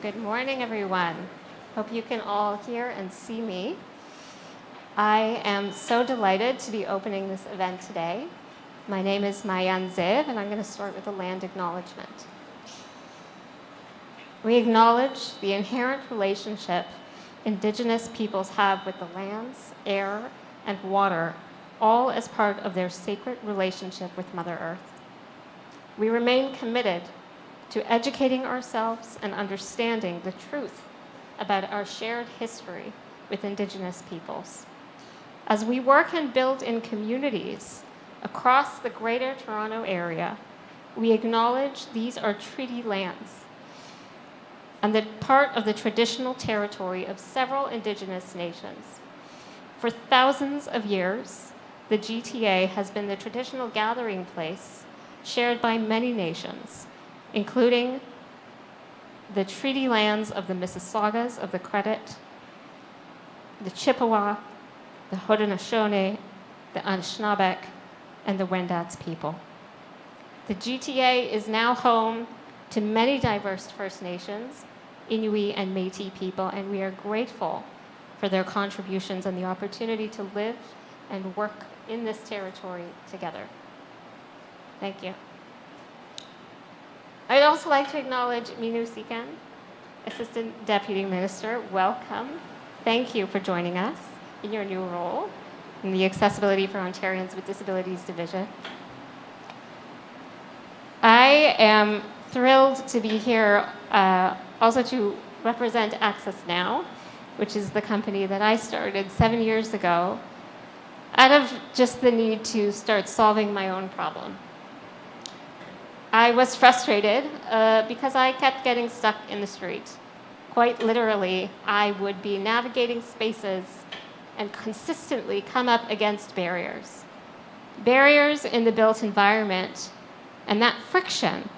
Good morning, everyone. Hope you can all hear and see me. I am so delighted to be opening this event today. My name is Maayan Zeev, and I'm going to start with a land acknowledgement. We acknowledge the inherent relationship Indigenous peoples have with the lands, air, and water, all as part of their sacred relationship with Mother Earth. We remain committed to educating ourselves and understanding the truth about our shared history with Indigenous peoples. As we work and build in communities across the Greater Toronto Area, we acknowledge these are treaty lands and that part of the traditional territory of several Indigenous nations. For thousands of years, the GTA has been the traditional gathering place shared by many nations, including the treaty lands of the Mississaugas of the Credit, the Chippewa, the Haudenosaunee, the Anishinaabeg, and the Wendat people. The GTA is now home to many diverse First Nations, Inuit, and Métis people, and we are grateful for their contributions and the opportunity to live and work in this territory together. Thank you. I'd also like to acknowledge Minu Sikan, Assistant Deputy Minister. Welcome. Thank you for joining us in your new role in the Accessibility for Ontarians with Disabilities Division. I am thrilled to be here also to represent Access Now, which is the company that I started 7 years ago out of just the need to start solving my own problem. I was frustrated because I kept getting stuck in the street. Quite literally, I would be navigating spaces and consistently come up against barriers. Barriers in the built environment, and that friction,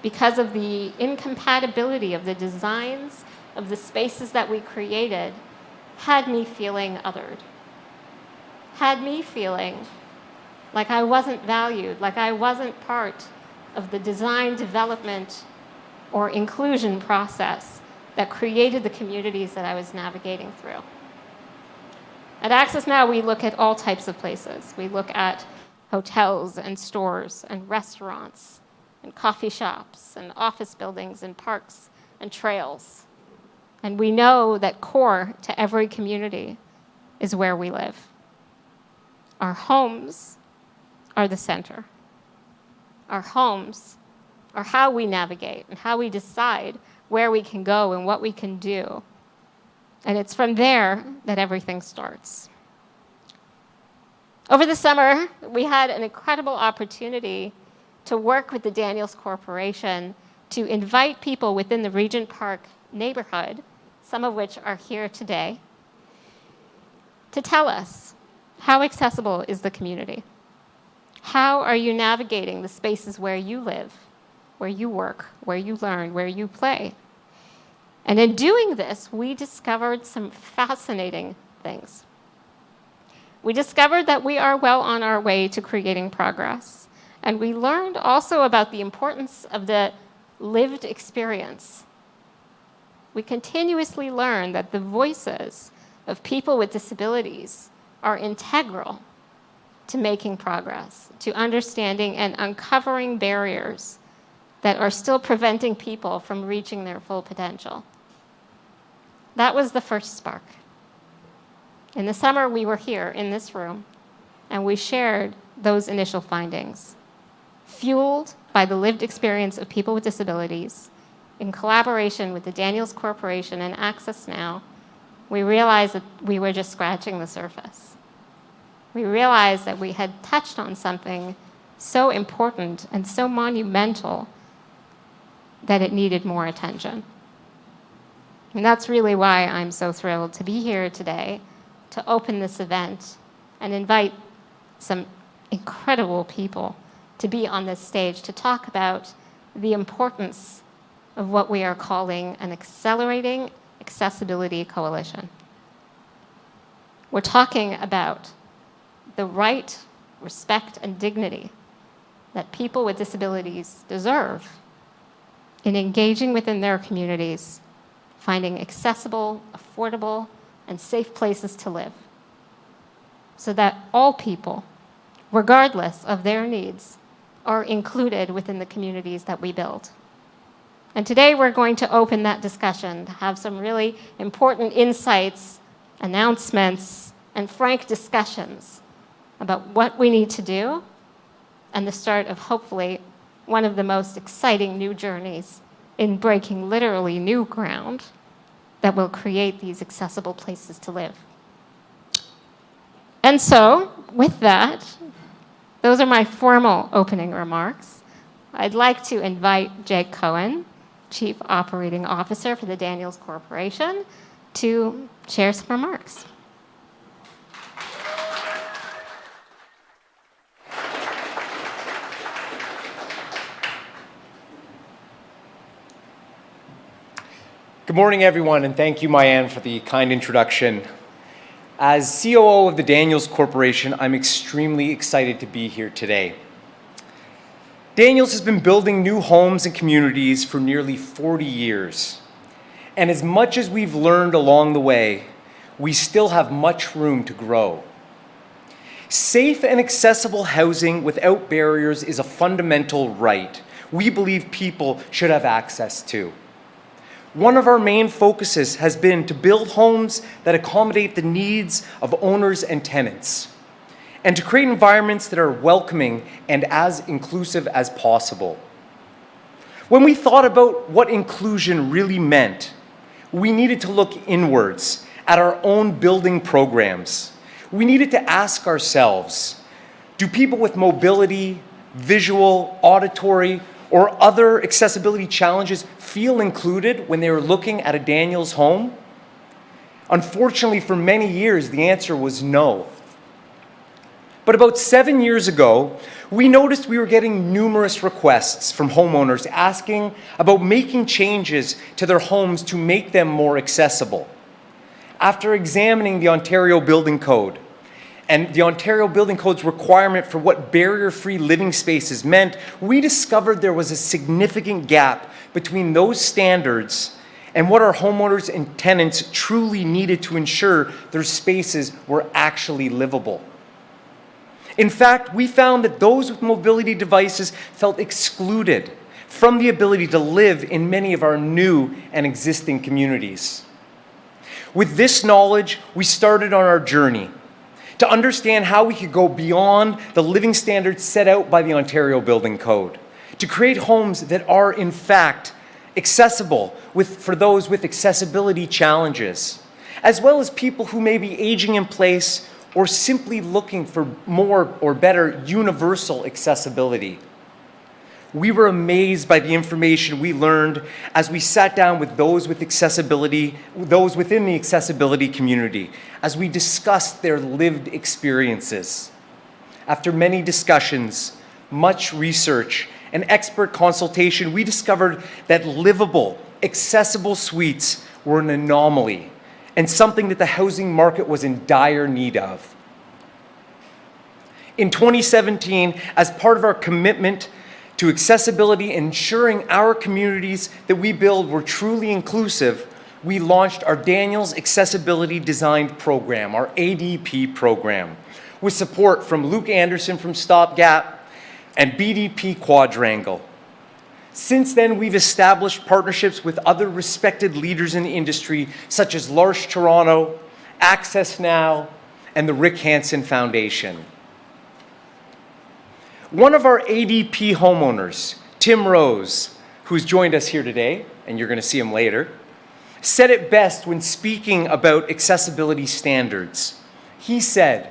because of the incompatibility of the designs of the spaces that we created, had me feeling othered, had me feeling like I wasn't valued, like I wasn't part of the design, development, or inclusion process that created the communities that I was navigating through. At Access Now, we look at all types of places. We look at hotels and stores and restaurants and coffee shops and office buildings and parks and trails. And we know that core to every community is where we live. Our homes are the center. Our homes are how we navigate and how we decide where we can go and what we can do. And it's from there that everything starts. Over the summer, we had an incredible opportunity to work with the Daniels Corporation to invite people within the Regent Park neighborhood, some of which are here today, to tell us how accessible is the community. How are you navigating the spaces where you live, where you work, where you learn, where you play? And in doing this, we discovered some fascinating things. We discovered that we are well on our way to creating progress. And we learned also about the importance of the lived experience. We continuously learn that the voices of people with disabilities are integral to making progress, to understanding and uncovering barriers that are still preventing people from reaching their full potential. That was the first spark. In the summer, we were here in this room, and we shared those initial findings, fueled by the lived experience of people with disabilities. In collaboration with the Daniels Corporation and Access Now, we realized that we were just scratching the surface. We realized that we had touched on something so important and so monumental that it needed more attention. And that's really why I'm so thrilled to be here today to open this event and invite some incredible people to be on this stage to talk about the importance of what we are calling an Accelerating Accessibility Coalition. We're talking about the right, respect, and dignity that people with disabilities deserve in engaging within their communities, finding accessible, affordable, and safe places to live, so that all people, regardless of their needs, are included within the communities that we build. And today we're going to open that discussion, to have some really important insights, announcements, and frank discussions about what we need to do and the start of hopefully one of the most exciting new journeys in breaking literally new ground that will create these accessible places to live. And so, with that, those are my formal opening remarks. I'd like to invite Jake Cohen, Chief Operating Officer for the Daniels Corporation, to share some remarks. Good morning, everyone, and thank you, Mayanne, for the kind introduction. As COO of the Daniels Corporation, I'm extremely excited to be here today. Daniels has been building new homes and communities for nearly 40 years. And as much as we've learned along the way, we still have much room to grow. Safe and accessible housing without barriers is a fundamental right we believe people should have access to. One of our main focuses has been to build homes that accommodate the needs of owners and tenants, and to create environments that are welcoming and as inclusive as possible. When we thought about what inclusion really meant, we needed to look inwards at our own building programs. We needed to ask ourselves, do people with mobility, visual, auditory, or other accessibility challenges feel included when they were looking at a Daniels home? Unfortunately, for many years, the answer was no. But about 7 years ago, we noticed we were getting numerous requests from homeowners asking about making changes to their homes to make them more accessible. After examining the Ontario Building Code, and the Ontario Building Code's requirement for what barrier-free living spaces meant, we discovered there was a significant gap between those standards and what our homeowners and tenants truly needed to ensure their spaces were actually livable. In fact, we found that those with mobility devices felt excluded from the ability to live in many of our new and existing communities. With this knowledge, we started on our journey to understand how we could go beyond the living standards set out by the Ontario Building Code, to create homes that are, in fact, accessible for those with accessibility challenges, as well as people who may be aging in place or simply looking for more or better universal accessibility. We were amazed by the information we learned as we sat down with those with accessibility, those within the accessibility community, as we discussed their lived experiences. After many discussions, much research, and expert consultation, we discovered that livable, accessible suites were an anomaly and something that the housing market was in dire need of. In 2017, as part of our commitment to accessibility, ensuring our communities that we build were truly inclusive, we launched our Daniels Accessibility Design Program, our ADP program, with support from Luke Anderson from Stopgap and BDP Quadrangle. Since then, we've established partnerships with other respected leaders in the industry, such as L'Arche Toronto, Access Now, and the Rick Hansen Foundation. One of our ADP homeowners, Tim Rose, who's joined us here today, and you're going to see him later, said it best when speaking about accessibility standards. He said,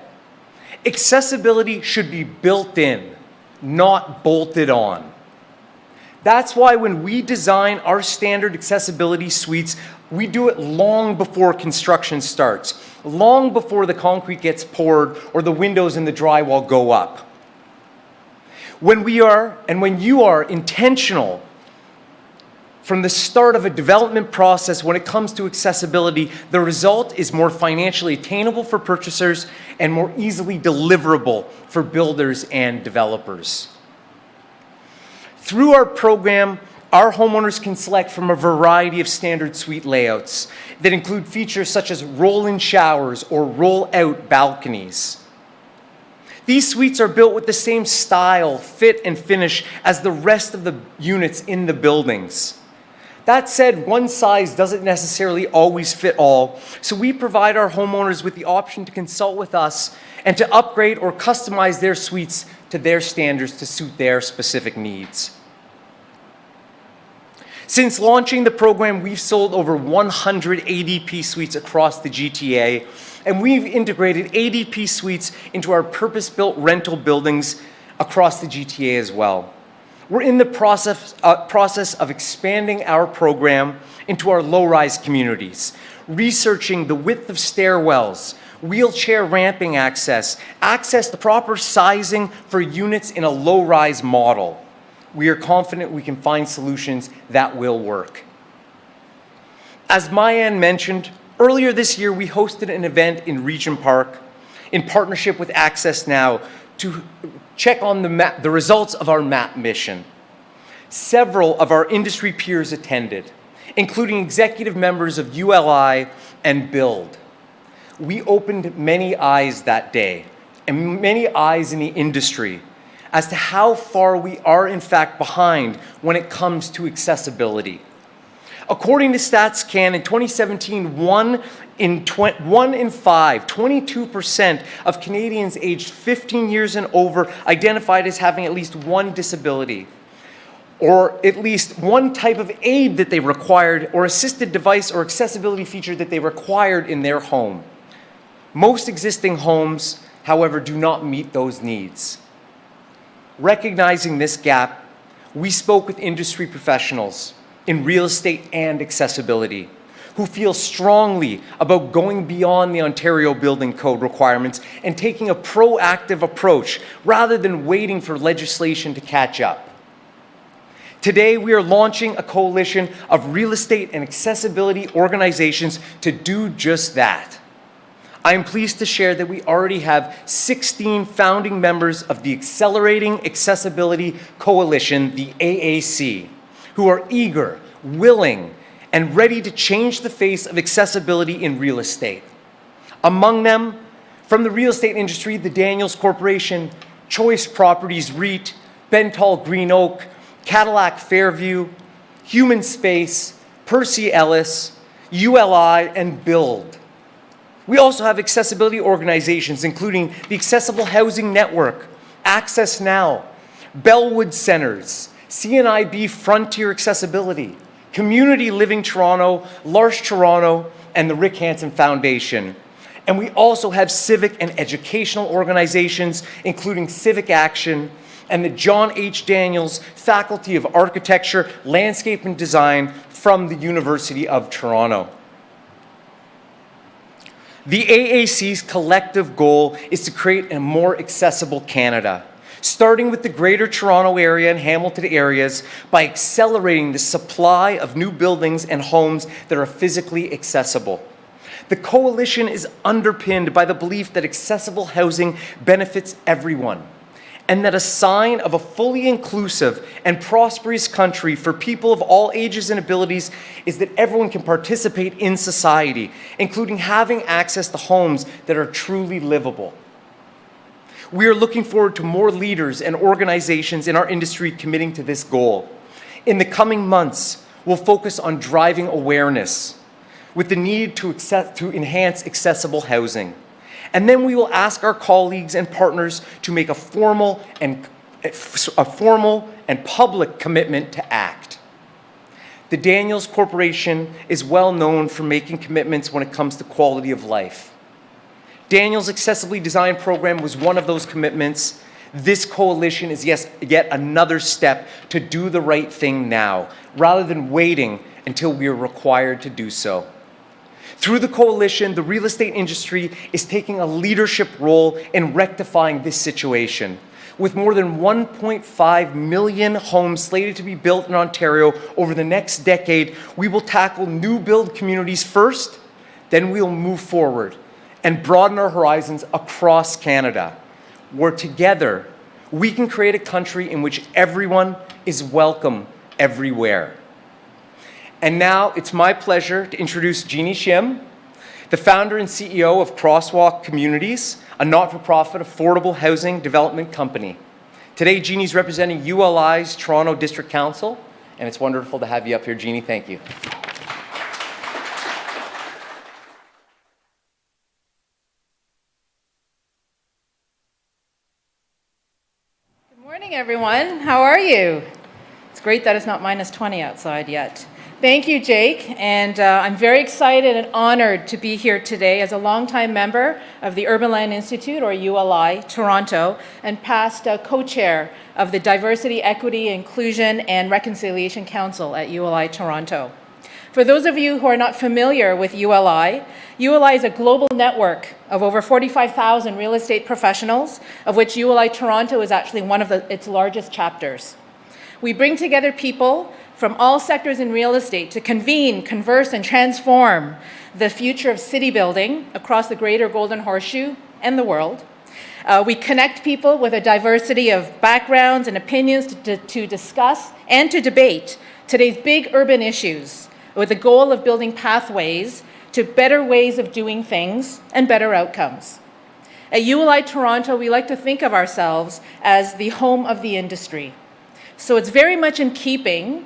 "Accessibility should be built in, not bolted on." That's why when we design our standard accessibility suites, we do it long before construction starts, long before the concrete gets poured or the windows and the drywall go up. When you are intentional from the start of a development process when it comes to accessibility, the result is more financially attainable for purchasers and more easily deliverable for builders and developers. Through our program, Our homeowners can select from a variety of standard suite layouts that include features such as roll-in showers or roll-out balconies. These suites are built with the same style, fit, and finish as the rest of the units in the buildings. That said, one size doesn't necessarily always fit all, so we provide our homeowners with the option to consult with us and to upgrade or customize their suites to their standards to suit their specific needs. Since launching the program, we've sold over 100 ADP suites across the GTA, and we've integrated ADP suites into our purpose-built rental buildings across the GTA as well. We're in the process of expanding our program into our low-rise communities, researching the width of stairwells, wheelchair ramping access, the proper sizing for units in a low-rise model. We are confident we can find solutions that will work. As Mayan mentioned, earlier this year we hosted an event in Regent Park in partnership with Access Now to check on the results of our MAP mission. Several of our industry peers attended, including executive members of ULI and Build. We opened many eyes that day, and many eyes in the industry, as to how far we are in fact behind when it comes to accessibility. According to StatsCan, in 2017, one in five, 22% of Canadians aged 15 years and over identified as having at least one disability, or at least one type of aid that they required, or assisted device or accessibility feature that they required in their home. Most existing homes, however, do not meet those needs. Recognizing this gap, we spoke with industry professionals in real estate and accessibility who feel strongly about going beyond the Ontario Building Code requirements and taking a proactive approach rather than waiting for legislation to catch up. Today, we are launching a coalition of real estate and accessibility organizations to do just that. I am pleased to share that we already have 16 founding members of the Accelerating Accessibility Coalition, the AAC, who are eager, willing, and ready to change the face of accessibility in real estate. Among them, from the real estate industry, the Daniels Corporation, Choice Properties REIT, Bentall Green Oak, Cadillac Fairview, Human Space, Percy Ellis, ULI, and Build. We also have accessibility organizations, including the Accessible Housing Network, Access Now, Bellwood Centers, CNIB Frontier Accessibility, Community Living Toronto, L'Arche Toronto, and the Rick Hansen Foundation. And we also have civic and educational organizations, including Civic Action and the John H. Daniels Faculty of Architecture, Landscape and Design from the University of Toronto. The AAC's collective goal is to create a more accessible Canada, starting with the Greater Toronto Area and Hamilton areas by accelerating the supply of new buildings and homes that are physically accessible. The coalition is underpinned by the belief that accessible housing benefits everyone, and that a sign of a fully inclusive and prosperous country for people of all ages and abilities is that everyone can participate in society, including having access to homes that are truly livable. We are looking forward to more leaders and organizations in our industry committing to this goal. In the coming months, we'll focus on driving awareness with the need to enhance accessible housing. And then we will ask our colleagues and partners to make a formal and public commitment to act. The Daniels Corporation is well known for making commitments when it comes to quality of life. Daniels' Accessibly Designed program was one of those commitments. This coalition is yet another step to do the right thing now, rather than waiting until we are required to do so. Through the coalition, the real estate industry is taking a leadership role in rectifying this situation. With more than 1.5 million homes slated to be built in Ontario over the next decade, we will tackle new build communities first, then we'll move forward and broaden our horizons across Canada, where together we can create a country in which everyone is welcome everywhere. And now it's my pleasure to introduce Jeannie Shim, the founder and CEO of Crosswalk Communities, a not-for-profit affordable housing development company. Today, Jeannie's representing ULI's Toronto District Council, and it's wonderful to have you up here, Jeannie. Thank you. Good morning, everyone. How are you? It's great that it's not -20 outside yet. Thank you, Jake, and I'm very excited and honored to be here today as a longtime member of the Urban Land Institute, or ULI, Toronto, and past co-chair of the Diversity, Equity, Inclusion, and Reconciliation Council at ULI Toronto. For those of you who are not familiar with ULI is a global network of over 45,000 real estate professionals, of which ULI Toronto is actually one of its largest chapters. We bring together people from all sectors in real estate to convene, converse, and transform the future of city building across the greater Golden Horseshoe and the world. We connect people with a diversity of backgrounds and opinions to discuss and to debate today's big urban issues with the goal of building pathways to better ways of doing things and better outcomes. At ULI Toronto, we like to think of ourselves as the home of the industry. So it's very much in keeping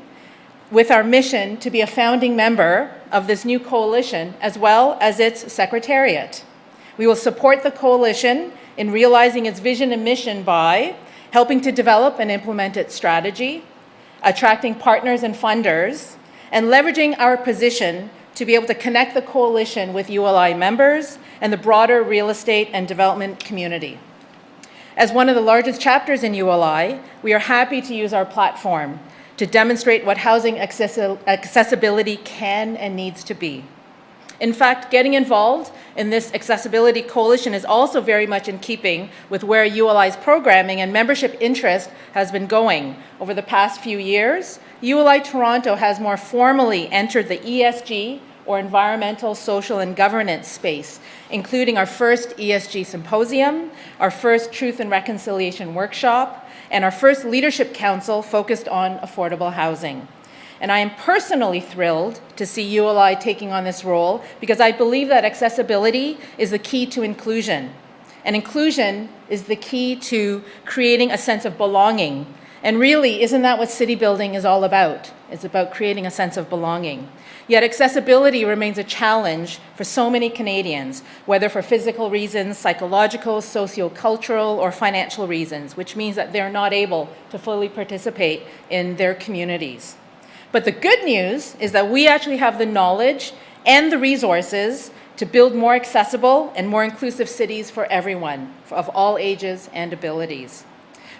with our mission to be a founding member of this new coalition, as well as its secretariat. We will support the coalition in realizing its vision and mission by helping to develop and implement its strategy, attracting partners and funders, and leveraging our position to be able to connect the coalition with ULI members and the broader real estate and development community. As one of the largest chapters in ULI, we are happy to use our platform to demonstrate what housing accessibility can and needs to be. In fact, getting involved in this accessibility coalition is also very much in keeping with where ULI's programming and membership interest has been going. Over the past few years, ULI Toronto has more formally entered the ESG, or environmental, social, and governance space, including our first ESG symposium, our first Truth and Reconciliation workshop, and our first leadership council focused on affordable housing. And I am personally thrilled to see ULI taking on this role because I believe that accessibility is the key to inclusion. And inclusion is the key to creating a sense of belonging. And really, isn't that what city building is all about? It's about creating a sense of belonging. Yet accessibility remains a challenge for so many Canadians, whether for physical reasons, psychological, socio-cultural, or financial reasons, which means that they're not able to fully participate in their communities. But the good news is that we actually have the knowledge and the resources to build more accessible and more inclusive cities for everyone, of all ages and abilities.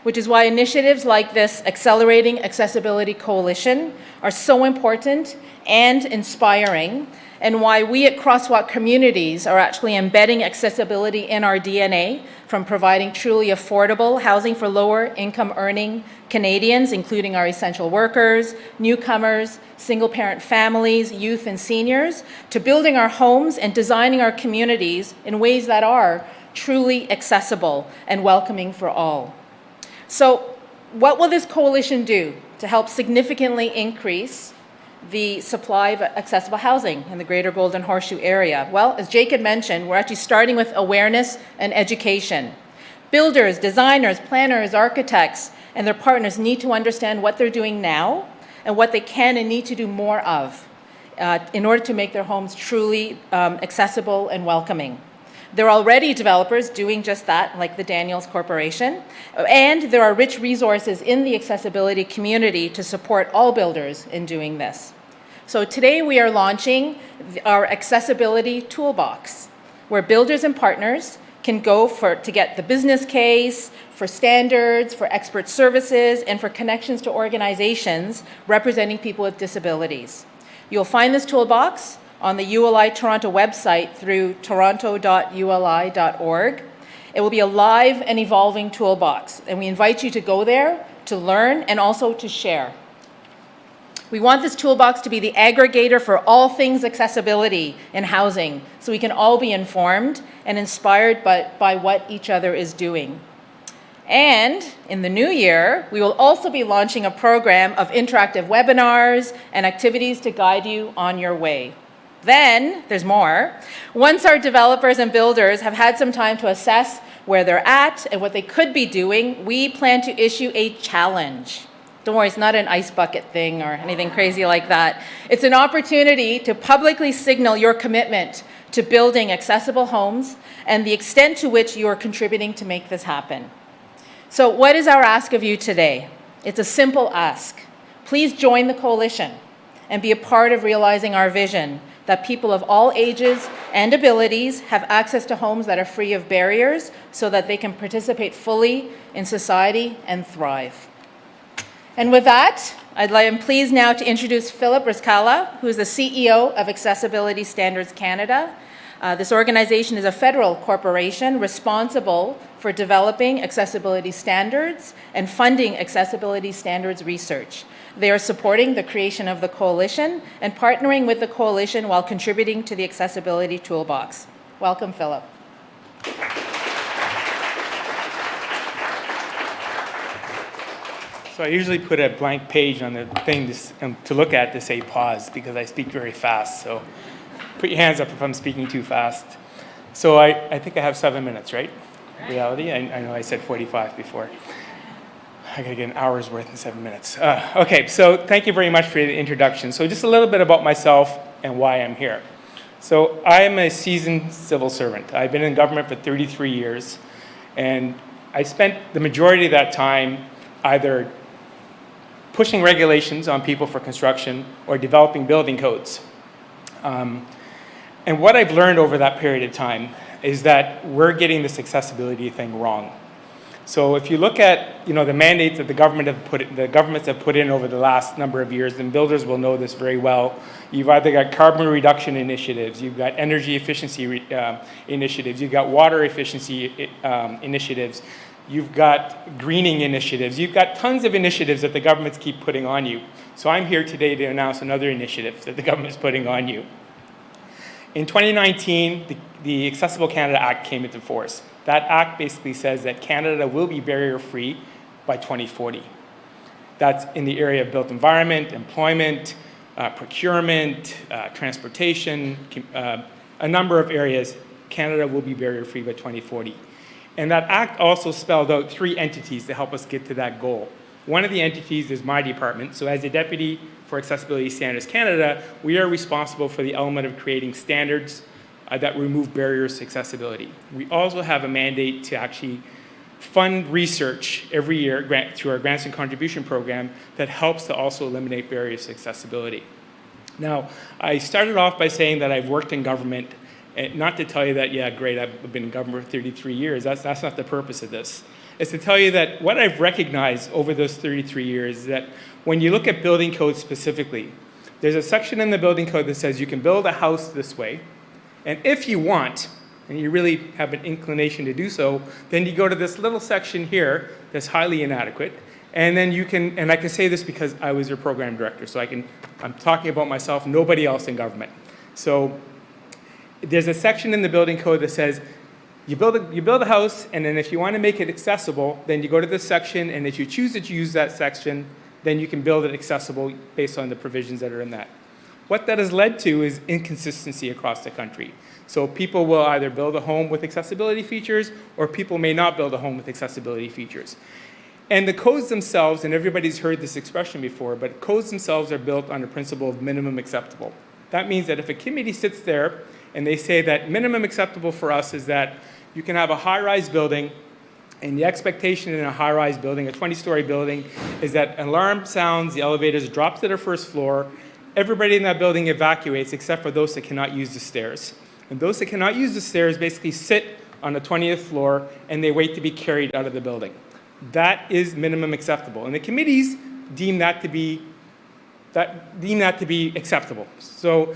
Which is why initiatives like this Accelerating Accessibility Coalition are so important and inspiring, and why we at Crosswalk Communities are actually embedding accessibility in our DNA, from providing truly affordable housing for lower income earning Canadians, including our essential workers, newcomers, single-parent families, youth, and seniors, to building our homes and designing our communities in ways that are truly accessible and welcoming for all. So what will this coalition do to help significantly increase the supply of accessible housing in the greater Golden Horseshoe area? Well, as Jake had mentioned, we're actually starting with awareness and education. Builders, designers, planners, architects, and their partners need to understand what they're doing now and what they can and need to do more of in order to make their homes truly accessible and welcoming. There are already developers doing just that, like the Daniels Corporation, and there are rich resources in the accessibility community to support all builders in doing this. So today we are launching our accessibility toolbox, where builders and partners can go to get the business case, for standards, for expert services, and for connections to organizations representing people with disabilities. You'll find this toolbox on the ULI Toronto website through toronto.uli.org. It will be a live and evolving toolbox, and we invite you to go there to learn and also to share. We want this toolbox to be the aggregator for all things accessibility in housing, so we can all be informed and inspired by what each other is doing. And in the new year, we will also be launching a program of interactive webinars and activities to guide you on your way. Then, there's more. Once our developers and builders have had some time to assess where they're at and what they could be doing, we plan to issue a challenge. Don't worry, it's not an ice bucket thing or anything crazy like that. It's an opportunity to publicly signal your commitment to building accessible homes and the extent to which you are contributing to make this happen. So what is our ask of you today? It's a simple ask. Please join the coalition and be a part of realizing our vision that people of all ages and abilities have access to homes that are free of barriers so that they can participate fully in society and thrive. And with that, I'm pleased now to introduce Philip Rizkallah, who is the CEO of Accessibility Standards Canada. This organization is a federal corporation responsible for developing accessibility standards and funding accessibility standards research. They are supporting the creation of the coalition and partnering with the coalition while contributing to the accessibility toolbox. Welcome, Philip. So I usually put a blank page on the thing to look at to say pause because I speak very fast. So put your hands up if I'm speaking too fast. So I think I have 7 minutes, right? Reality? I know I said 45 before. I gotta get an hour's worth in 7 minutes. Okay, so thank you very much for the introduction. So just a little bit about myself and why I'm here. So I am a seasoned civil servant. I've been in government for 33 years, and I spent the majority of that time either pushing regulations on people for construction or developing building codes. And what I've learned over that period of time is that we're getting this accessibility thing wrong. So if you look at the mandates that the governments have put in over the last number of years, and builders will know this very well, you've either got carbon reduction initiatives, you've got energy efficiency initiatives, you've got water efficiency initiatives, you've got greening initiatives, you've got tons of initiatives that the governments keep putting on you. So I'm here today to announce another initiative that the government's putting on you. In 2019, the Accessible Canada Act came into force. That act basically says that Canada will be barrier-free by 2040. That's in the area of built environment, employment, procurement, transportation, a number of areas. Canada will be barrier-free by 2040. And that act also spelled out 3 entities to help us get to that goal. One of the entities is my department. So as a deputy for Accessibility Standards Canada, we are responsible for the element of creating standards that remove barriers to accessibility. We also have a mandate to actually fund research every year through our grants and contribution program that helps to also eliminate barriers to accessibility. Now, I started off by saying that I've worked in government, and not to tell you that, yeah, great, I've been in government for 33 years. That's not the purpose of this. It's to tell you that what I've recognized over those 33 years is that when you look at building codes specifically, there's a section in the building code that says you can build a house this way, and if you want, and you really have an inclination to do so, then you go to this little section here that's highly inadequate, and then you can, and I can say this because I was your program director, so I'm talking about myself, nobody else in government. So there's a section in the building code that says you build a house, and then if you want to make it accessible, then you go to this section, and if you choose to use that section, then you can build it accessible based on the provisions that are in that. What that has led to is inconsistency across the country. So people will either build a home with accessibility features, or people may not build a home with accessibility features. And the codes themselves, and everybody's heard this expression before, but codes themselves are built on the principle of minimum acceptable. That means that if a committee sits there and they say that minimum acceptable for us is that you can have a high-rise building, and the expectation in a high-rise building, a 20-story building, is that an alarm sounds, the elevators drop to their first floor, everybody in that building evacuates except for those that cannot use the stairs. And those that cannot use the stairs basically sit on the 20th floor and they wait to be carried out of the building. That is minimum acceptable. And the committees deem that to be acceptable. So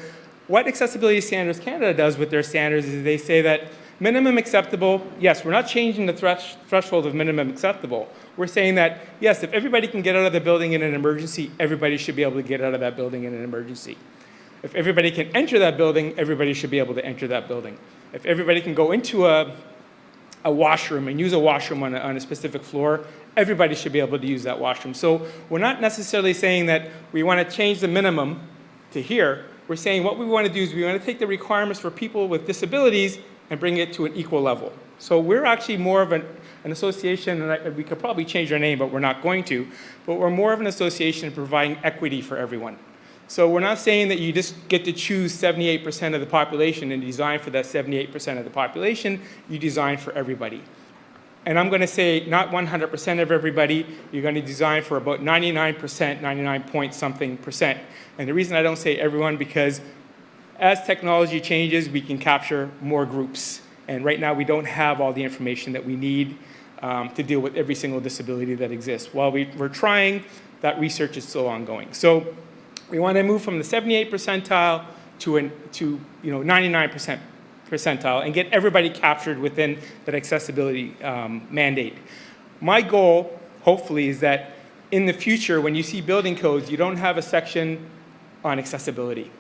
what Accessibility Standards Canada does with their standards is they say that minimum acceptable, yes, we're not changing the threshold of minimum acceptable. We're saying that, yes, if everybody can get out of the building in an emergency, everybody should be able to get out of that building in an emergency. If everybody can enter that building, everybody should be able to enter that building. If everybody can go into a a washroom and use a washroom on a specific floor, everybody should be able to use that washroom. So we're not necessarily saying that we want to change the minimum to here. We're saying what we want to do is we want to take the requirements for people with disabilities and bring it to an equal level. So we're actually more of an association, and we could probably change our name, but we're not going to, but we're more of an association providing equity for everyone. So we're not saying that you just get to choose 78% of the population and design for that 78% of the population. You design for everybody. And I'm going to say not 100% of everybody. You're going to design for about 99%, 99 point something percent. And the reason I don't say everyone, because as technology changes, we can capture more groups. And right now, we don't have all the information that we need to deal with every single disability that exists. While we're trying, that research is still ongoing. So we want to move from the 78 percentile to 99% percentile and get everybody captured within that accessibility mandate. My goal, hopefully, is that in the future, when you see building codes, you don't have a section on accessibility.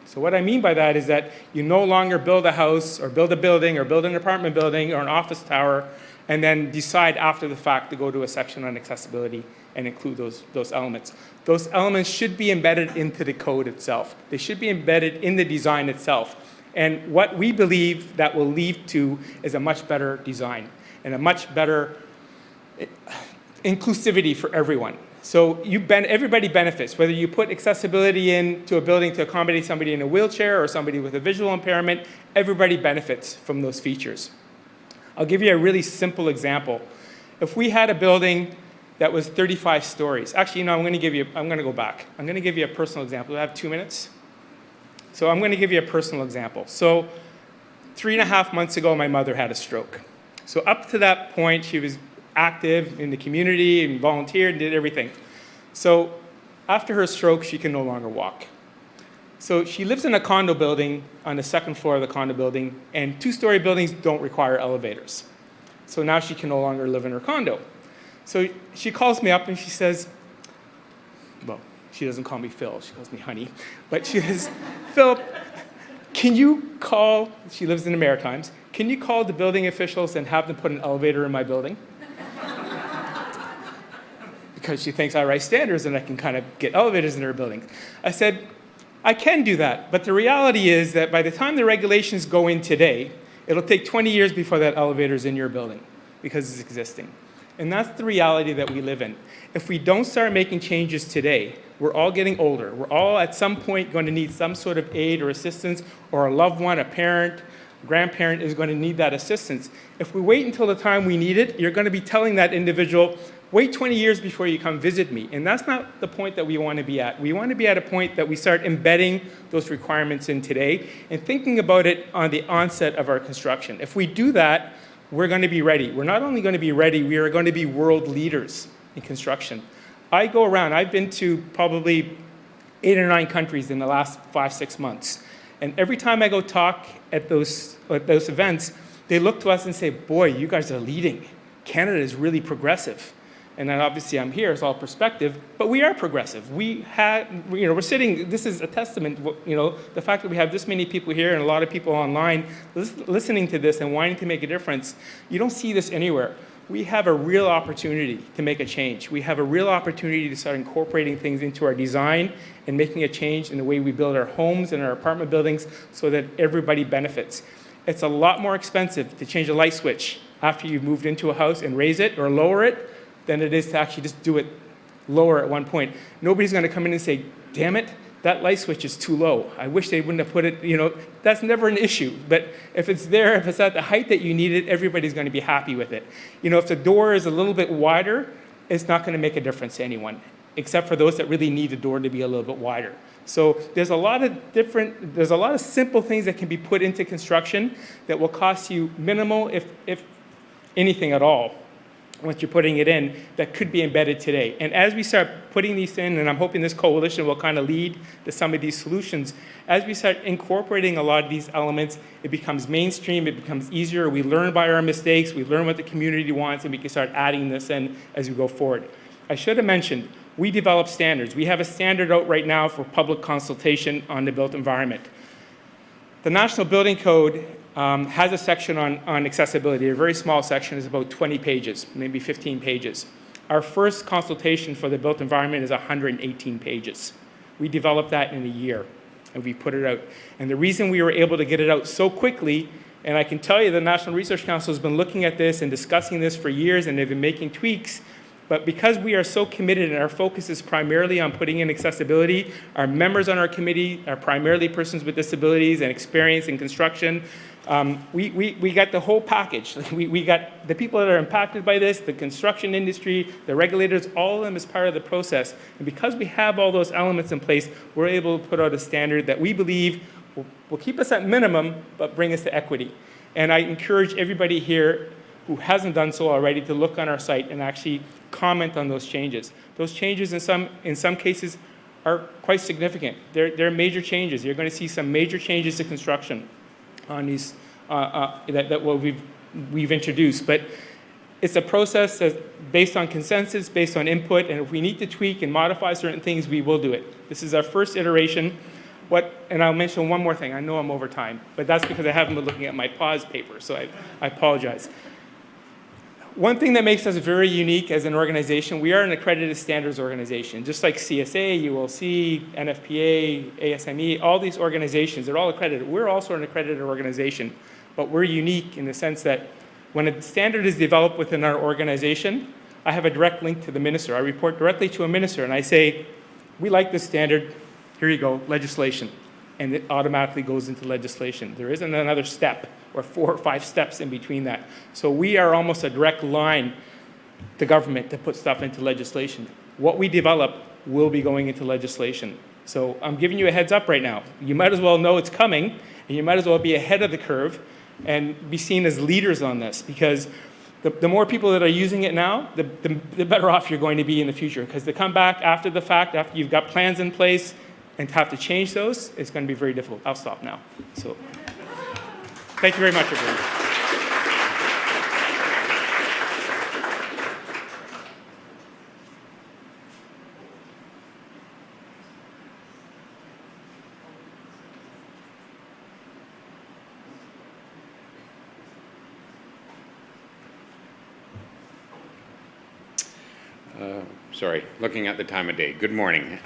So what I mean by that is that you no longer build a house or build a building or build an apartment building or an office tower and then decide after the fact to go to a section on accessibility and include those elements. Those elements should be embedded into the code itself. They should be embedded in the design itself. And what we believe that will lead to is a much better design and a much better inclusivity for everyone. So everybody benefits, whether you put accessibility into a building to accommodate somebody in a wheelchair or somebody with a visual impairment, everybody benefits from those features. I'll give you a really simple example. If we had a building that was 35 stories, actually, I'm going to go back. I'm going to give you a personal example. I have 2 minutes. So I'm going to give you a personal example. So 3.5 months ago, my mother had a stroke. So up to that point, she was active in the community and volunteered and did everything. So after her stroke, she can no longer walk. So she lives in a condo building on the second floor of the condo building, and 2-story buildings don't require elevators. So now she can no longer live in her condo. So she calls me up and she says, well, she doesn't call me Phil, she calls me honey, but she says, Phil, can you call, she lives in the Maritimes, can you call the building officials and have them put an elevator in my building? Because she thinks I write standards and I can kind of get elevators in her building. I said, I can do that, but the reality is that by the time the regulations go in today, it'll take 20 years before that elevator is in your building because it's existing. And that's the reality that we live in. If we don't start making changes today, we're all getting older. We're all at some point going to need some sort of aid or assistance, or a loved one, a parent, a grandparent is going to need that assistance. If we wait until the time we need it, you're going to be telling that individual, wait 20 years before you come visit me. And that's not the point that we want to be at. We want to be at a point that we start embedding those requirements in today and thinking about it on the onset of our construction. If we do that, we're going to be ready. We're not only going to be ready, we are going to be world leaders in construction. I go around, I've been to probably 8 or 9 countries in the last 5-6 months. And every time I go talk at those events, they look to us and say, boy, you guys are leading. Canada is really progressive. And then obviously I'm here, it's all perspective, but we are progressive. We're sitting, this is a testament, the fact that we have this many people here and a lot of people online listening to this and wanting to make a difference. You don't see this anywhere. We have a real opportunity to make a change. We have a real opportunity to start incorporating things into our design and making a change in the way we build our homes and our apartment buildings so that everybody benefits. It's a lot more expensive to change a light switch after you've moved into a house and raise it or lower it than it is to actually just do it lower at one point. Nobody's going to come in and say, damn it, that light switch is too low. I wish they wouldn't have put it, that's never an issue. But if it's there, if it's at the height that you need it, everybody's going to be happy with it. If the door is a little bit wider, it's not going to make a difference to anyone, except for those that really need the door to be a little bit wider. So there's a lot of simple things that can be put into construction that will cost you minimal, if anything at all, once you're putting it in, that could be embedded today. And as we start putting these in, and I'm hoping this coalition will kind of lead to some of these solutions, as we start incorporating a lot of these elements, it becomes mainstream, it becomes easier, we learn by our mistakes, we learn what the community wants, and we can start adding this in as we go forward. I should have mentioned, we develop standards. We have a standard out right now for public consultation on the built environment. The National Building Code has a section on accessibility. A very small section is about 20 pages, maybe 15 pages. Our first consultation for the built environment is 118 pages. We developed that in a year, and we put it out. And the reason we were able to get it out so quickly, and I can tell you the National Research Council has been looking at this and discussing this for years, and they've been making tweaks, but because we are so committed and our focus is primarily on putting in accessibility, our members on our committee are primarily persons with disabilities and experience in construction. We got the whole package. We got the people that are impacted by this, the construction industry, the regulators, all of them as part of the process. And because we have all those elements in place, we're able to put out a standard that we believe will keep us at minimum, but bring us to equity. And I encourage everybody here who hasn't done so already to look on our site and actually comment on those changes. Those changes in some cases are quite significant. They're major changes. You're going to see some major changes to construction on these that what we've introduced. But it's a process that's based on consensus, based on input, and if we need to tweak and modify certain things, we will do it. This is our first iteration. And I'll mention one more thing. I know I'm over time, but that's because I haven't been looking at my pause paper, so I apologize. One thing that makes us very unique as an organization, we are an accredited standards organization. Just like CSA, ULC, NFPA, ASME, all these organizations, they're all accredited. We're also an accredited organization, but we're unique in the sense that when a standard is developed within our organization, I have a direct link to the minister. I report directly to a minister, and I say, we like this standard, here you go, legislation. And it automatically goes into legislation. There isn't another step or 4 or 5 steps in between that. So we are almost a direct line to government to put stuff into legislation. What we develop will be going into legislation. So I'm giving you a heads up right now. You might as well know it's coming, and you might as well be ahead of the curve and be seen as leaders on this, because the more people that are using it now, the better off you're going to be in the future. Because to come back after the fact, after you've got plans in place, and to have to change those, it's going to be very difficult. I'll stop now. So, thank you very much, everyone. Sorry, looking at the time of day. Good morning.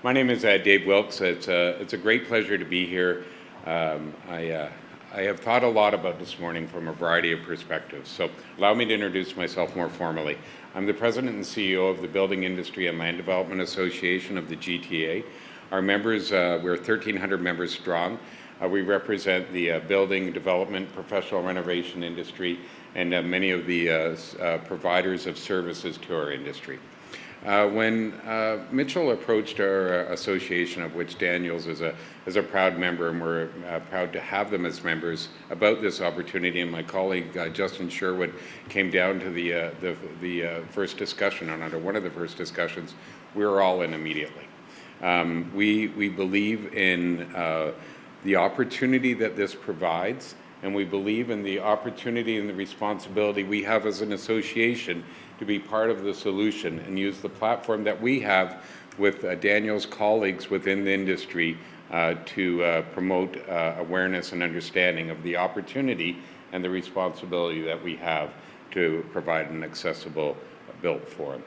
My name is Dave Wilkes. It's a great pleasure to be here. I have thought a lot about this morning from a variety of perspectives. So allow me to introduce myself more formally. I'm the president and CEO of the Building Industry and Land Development Association of the GTA. Our members, we're 1,300 members strong. We represent the building, development, professional renovation industry, and many of the providers of services to our industry. When Mitchell approached our association, of which Daniels is a proud member, and we're proud to have them as members, about this opportunity, and my colleague Justin Sherwood came down to the first discussion, and under one of the first discussions, we were all in immediately. We believe in the opportunity that this provides, and we believe in the opportunity and the responsibility we have as an association to be part of the solution and use the platform that we have with Daniel's colleagues within the industry to promote awareness and understanding of the opportunity and the responsibility that we have to provide an accessible built forum.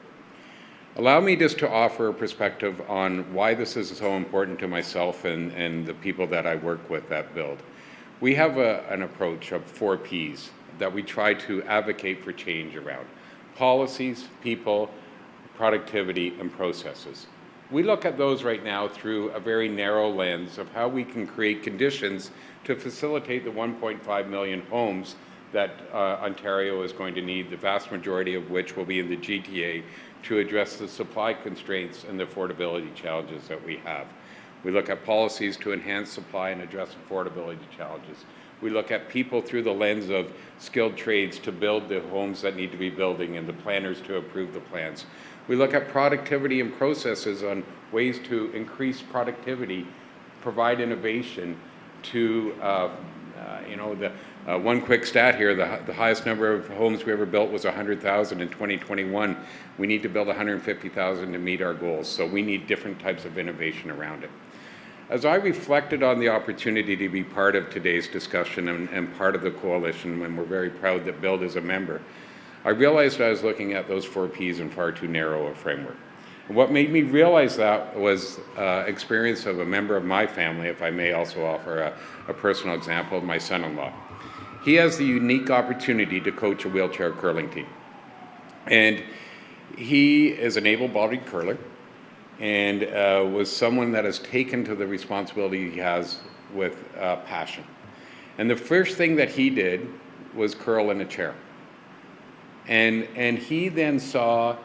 Allow me just to offer a perspective on why this is so important to myself and the people that I work with at Build. We have an approach of 4 Ps that we try to advocate for change around: policies, people, productivity, and processes. We look at those right now through a very narrow lens of how we can create conditions to facilitate the 1.5 million homes that Ontario is going to need, the vast majority of which will be in the GTA, to address the supply constraints and the affordability challenges that we have. We look at policies to enhance supply and address affordability challenges. We look at people through the lens of skilled trades to build the homes that need to be building and the planners to approve the plans. We look at productivity and processes on ways to increase productivity, provide innovation to, one quick stat here, the highest number of homes we ever built was 100,000 in 2021. We need to build 150,000 to meet our goals, so we need different types of innovation around it. As I reflected on the opportunity to be part of today's discussion and part of the coalition, and we're very proud that BUILD is a member, I realized I was looking at those 4 Ps in far too narrow a framework. And what made me realize that was experience of a member of my family, if I may also offer a personal example of my son-in-law. He has the unique opportunity to coach a wheelchair curling team. And he is an able-bodied curler and was someone that has taken to the responsibility he has with passion. And the first thing that he did was curl in a chair. And he then saw,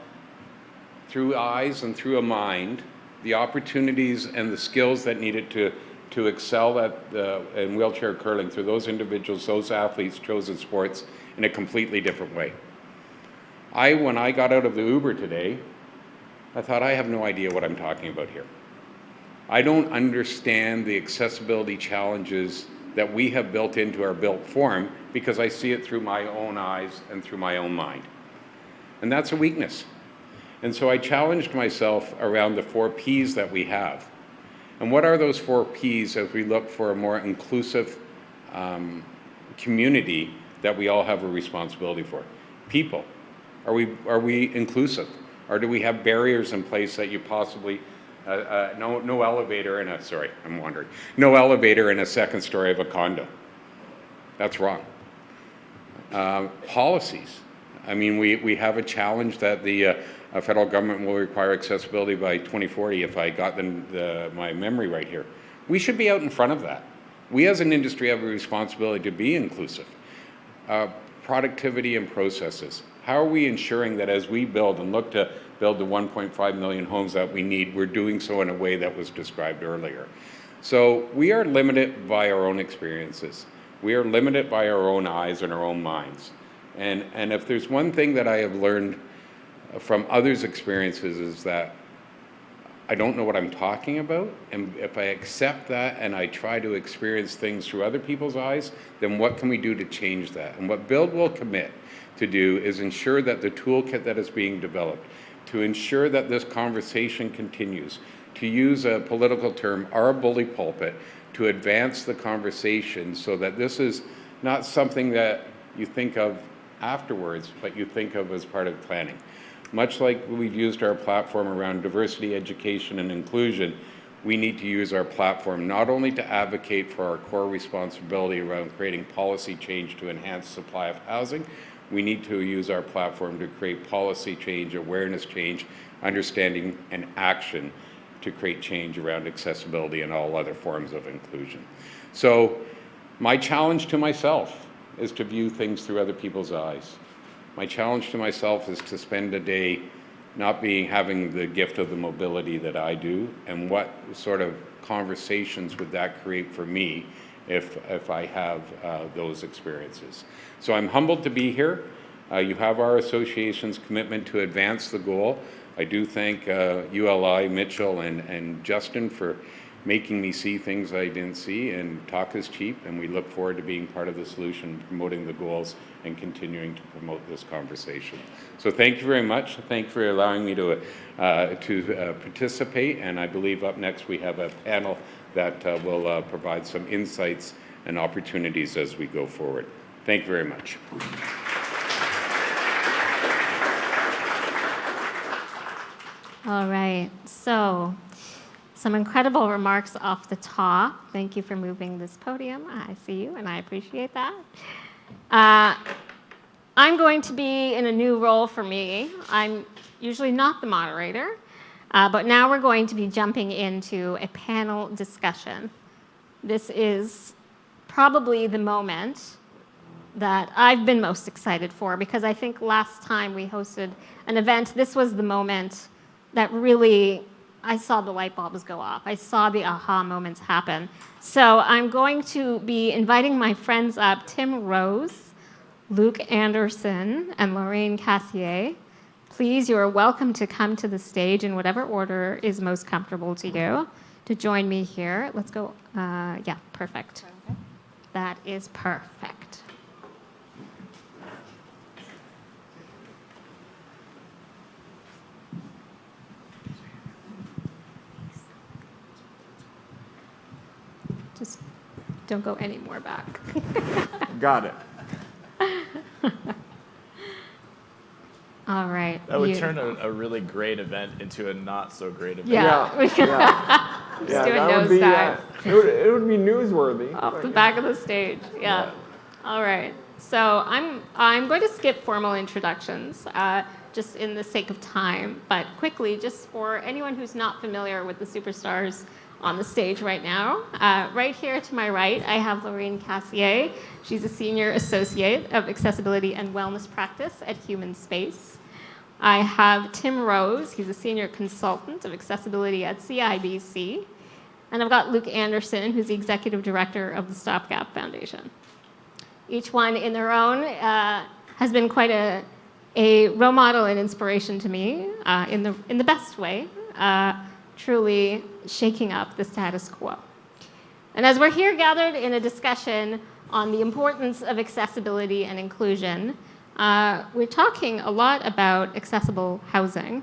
through eyes and through a mind, the opportunities and the skills that needed to excel in wheelchair curling through those individuals, those athletes chosen sports in a completely different way. When I got out of the Uber today, I thought, I have no idea what I'm talking about here. I don't understand the accessibility challenges that we have built into our built form because I see it through my own eyes and through my own mind. And that's a weakness. And so I challenged myself around the 4 Ps that we have. And what are those 4 Ps as we look for a more inclusive community that we all have a responsibility for? People. Are we inclusive? Or do we have barriers in place that you possibly, no elevator in no elevator in a second story of a condo? That's wrong. Policies. I mean, we have a challenge that the federal government will require accessibility by 2040, if I got my memory right here. We should be out in front of that. We as an industry have a responsibility to be inclusive. Productivity and processes. How are we ensuring that as we build and look to build the 1.5 million homes that we need, we're doing so in a way that was described earlier? So we are limited by our own experiences. We are limited by our own eyes and our own minds. And if there's one thing that I have learned from others' experiences is that I don't know what I'm talking about, and if I accept that and I try to experience things through other people's eyes, then what can we do to change that? And what BUILD will commit to do is ensure that the toolkit that is being developed, to ensure that this conversation continues, to use a political term, our bully pulpit, to advance the conversation so that this is not something that you think of afterwards, but you think of as part of planning. Much like we've used our platform around diversity, education, and inclusion, we need to use our platform not only to advocate for our core responsibility around creating policy change to enhance supply of housing, we need to use our platform to create policy change, awareness change, understanding, and action to create change around accessibility and all other forms of inclusion. So my challenge to myself is to view things through other people's eyes. My challenge to myself is to spend a day not having the gift of the mobility that I do, and what sort of conversations would that create for me if I have those experiences. So I'm humbled to be here. You have our association's commitment to advance the goal. I do thank ULI, Mitchell, and Justin for making me see things I didn't see, and talk is cheap, and we look forward to being part of the solution, promoting the goals, and continuing to promote this conversation. So thank you very much. Thank you for allowing me to participate, and I believe up next we have a panel that will provide some insights and opportunities as we go forward. Thank you very much. All right, so some incredible remarks off the top. Thank you for moving this podium. I see you, and I appreciate that. I'm going to be in a new role for me. I'm usually not the moderator, but now we're going to be jumping into a panel discussion. This is probably the moment that I've been most excited for, because I think last time we hosted an event, this was the moment that really I saw the light bulbs go off. I saw the aha moments happen. So I'm going to be inviting my friends up, Tim Rose, Luke Anderson, and Lorraine Cassier. Please, you are welcome to come to the stage in whatever order is most comfortable to you to join me here. Let's go. Yeah, perfect. That is perfect. Don't go any more back. Got it. All right. That would you- turn a really great event into a not so great event. Yeah. We can Yeah, do a that would be, nosedive. it would be newsworthy. Off the back of the stage. Yeah. All right. So I'm going to skip formal introductions, just in the sake of time, but quickly, just for anyone who's not familiar with the superstars on the stage right now. Right here to my right, I have Lorraine Cassier. She's a senior associate of accessibility and wellness practice at Human Space. I have Tim Rose. He's a senior consultant of accessibility at CIBC. And I've got Luke Anderson, who's the executive director of the Stopgap Foundation. Each one in their own has been quite a role model and inspiration to me in the best way, truly shaking up the status quo. And as we're here gathered in a discussion on the importance of accessibility and inclusion, we're talking a lot about accessible housing.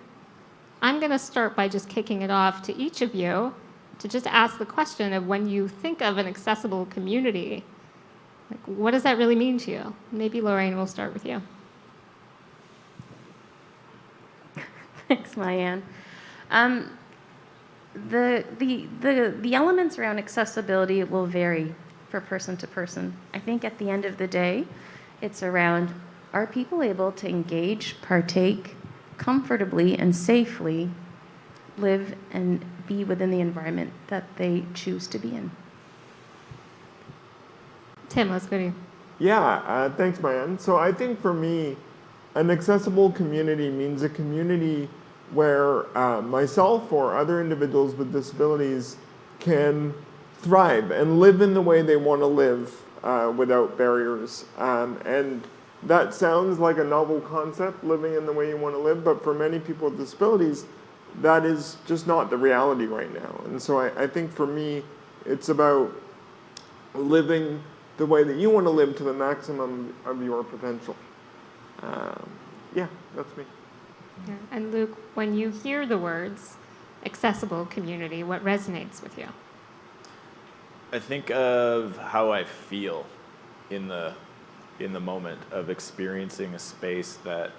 I'm going to start by just kicking it off to each of you to just ask the question of when you think of an accessible community, like, what does that really mean to you? Maybe Lorraine, we'll start with you. Thanks, Mayan. The elements around accessibility will vary for person to person. I think at the end of the day, it's around, are people able to engage, partake comfortably and safely, live and be within the environment that they choose to be in? Tim, let's go to you. Yeah, thanks, Mayan. So I think for me, an accessible community means a community where myself or other individuals with disabilities can thrive and live in the way they want to live without barriers. And that sounds like a novel concept, living in the way you want to live, but for many people with disabilities, that is just not the reality right now. And so I think for me, it's about living the way that you want to live to the maximum of your potential. Yeah, that's me. Yeah. And Luke, when you hear the words accessible community, what resonates with you? I think of how I feel in the moment of experiencing a space that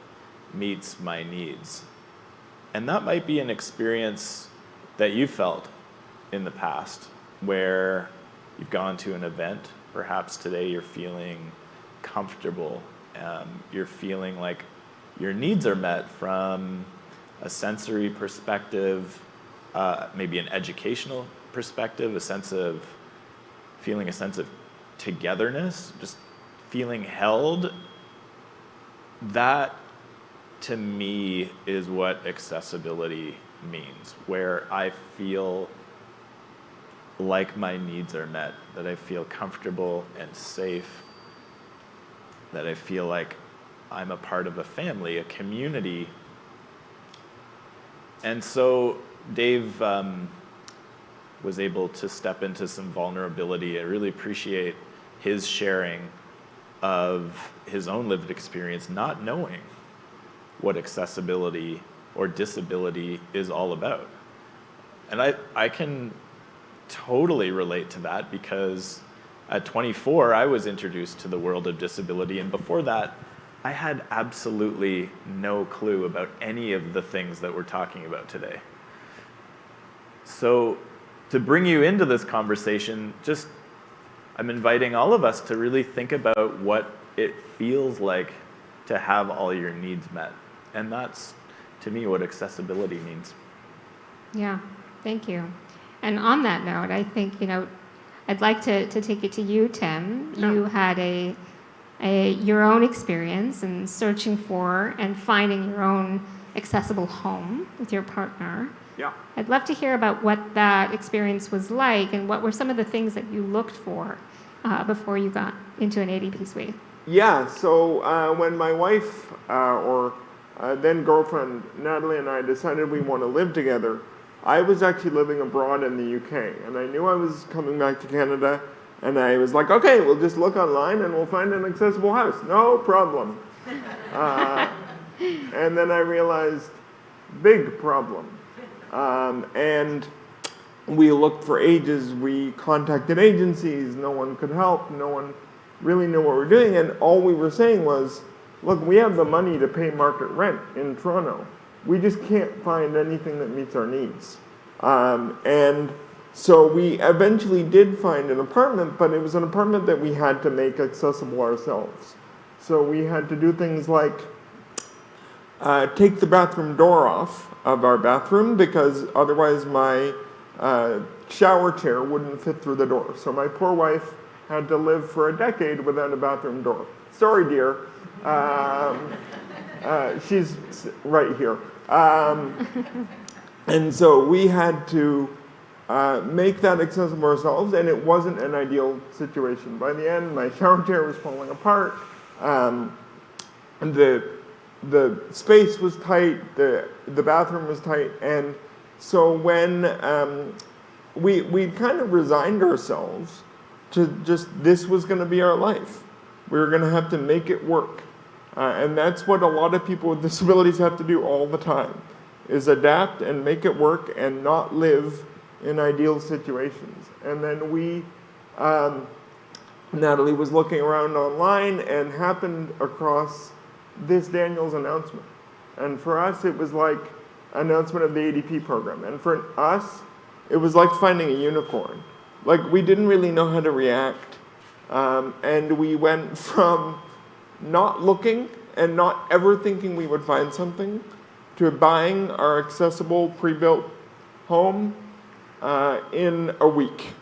meets my needs. And that might be an experience that you felt in the past, where you've gone to an event. Perhaps today you're feeling comfortable. You're feeling like your needs are met from a sensory perspective, maybe an educational perspective, feeling a sense of togetherness, just feeling held. That, to me, is what accessibility means, where I feel like my needs are met, that I feel comfortable and safe, that I feel like I'm a part of a family, a community. And so Dave was able to step into some vulnerability. I really appreciate his sharing of his own lived experience, not knowing what accessibility or disability is all about. And I can totally relate to that, because at 24, I was introduced to the world of disability, and before that, I had absolutely no clue about any of the things that we're talking about today. So to bring you into this conversation, I'm inviting all of us to really think about what it feels like to have all your needs met. And that's, to me, what accessibility means. Yeah, thank you. And on that note, I think, I'd like to take it to you, Tim. Sure. You had your own experience in searching for and finding your own accessible home with your partner. Yeah. I'd love to hear about what that experience was like and what were some of the things that you looked for before you got into an ADP suite. Yeah, so when my wife, or then girlfriend, Natalie, and I decided we want to live together, I was actually living abroad in the UK, and I knew I was coming back to Canada, and I was like, okay, we'll just look online and we'll find an accessible house. No problem. And then I realized, big problem. And we looked for ages, we contacted agencies, no one could help, no one really knew what we were doing, and all we were saying was, look, we have the money to pay market rent in Toronto. We just can't find anything that meets our needs. And so we eventually did find an apartment, but it was an apartment that we had to make accessible ourselves. So we had to do things like take the bathroom door off of our bathroom because otherwise my shower chair wouldn't fit through the door. So my poor wife had to live for a decade without a bathroom door. Sorry, dear. She's right here. And so we had to make that accessible ourselves, and it wasn't an ideal situation. By the end, my shower chair was falling apart. And the space was tight, the bathroom was tight, and so when we kind of resigned ourselves to just this was going to be our life. We were going to have to make it work. And that's what a lot of people with disabilities have to do all the time, is adapt and make it work and not live in ideal situations. And then Natalie was looking around online and happened across this Daniels announcement. And for us, it was like an announcement of the ADP program. And for us, it was like finding a unicorn. Like, we didn't really know how to react. And we went from not looking and not ever thinking we would find something to buying our accessible pre-built home in a week.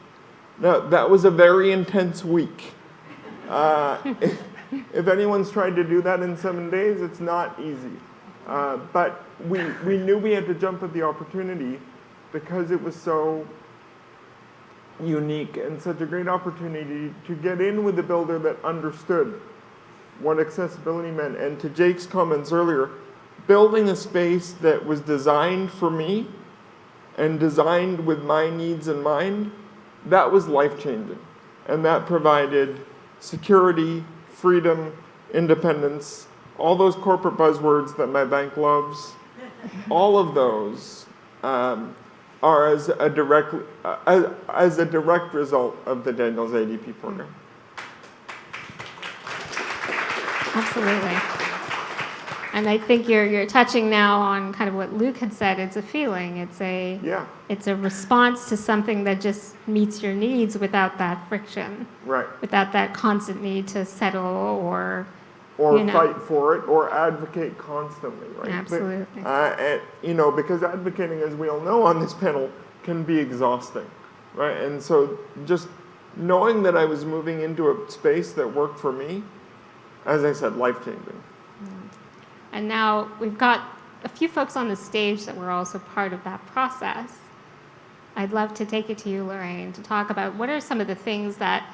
Now, that was a very intense week. If anyone's tried to do that in 7 days, it's not easy. But we knew we had to jump at the opportunity because it was so unique and such a great opportunity to get in with a builder that understood what accessibility meant. And to Jake's comments earlier, building a space that was designed for me and designed with my needs in mind, that was life-changing. And that provided security, freedom, independence, all those corporate buzzwords that my bank loves, all of those are as a direct result of the Daniels ADP program. Absolutely. And I think you're touching now on kind of what Luke had said. It's a feeling. It's a response to something that just meets your needs without that friction. Right. Without that constant need to settle or fight for it or advocate constantly, right? Absolutely. And, because advocating, as we all know on this panel, can be exhausting, right? And so just knowing that I was moving into a space that worked for me, as I said, life-changing. And now we've got a few folks on the stage that were also part of that process. I'd love to take it to you, Lorraine, to talk about what are some of the things that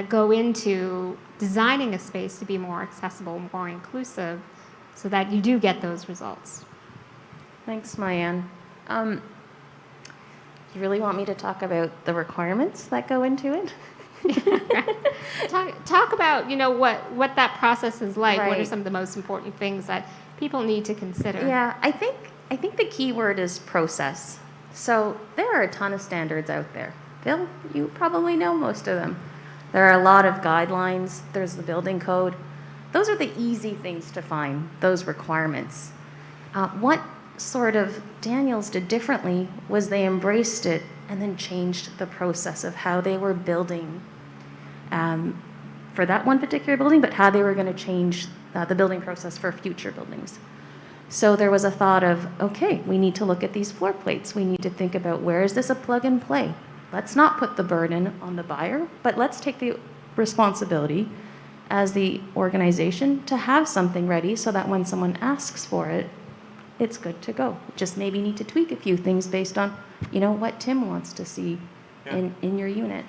go into designing a space to be more accessible, more inclusive, so that you do get those results. Thanks, Mayan. You really want me to talk about the requirements that go into it? Talk about what that process is like. Right. What are some of the most important things that people need to consider? Yeah, I think the key word is process. So there are a ton of standards out there. Phil, you probably know most of them. There are a lot of guidelines. There's the building code. Those are the easy things to find, those requirements. What sort of Daniels did differently was they embraced it and then changed the process of how they were building for that one particular building, but how they were going to change the building process for future buildings. So there was a thought of, okay, we need to look at these floor plates. We need to think about, where is this a plug and play? Let's not put the burden on the buyer, but let's take the responsibility as the organization to have something ready so that when someone asks for it, it's good to go. Just maybe need to tweak a few things based on, what Tim wants to see in your unit.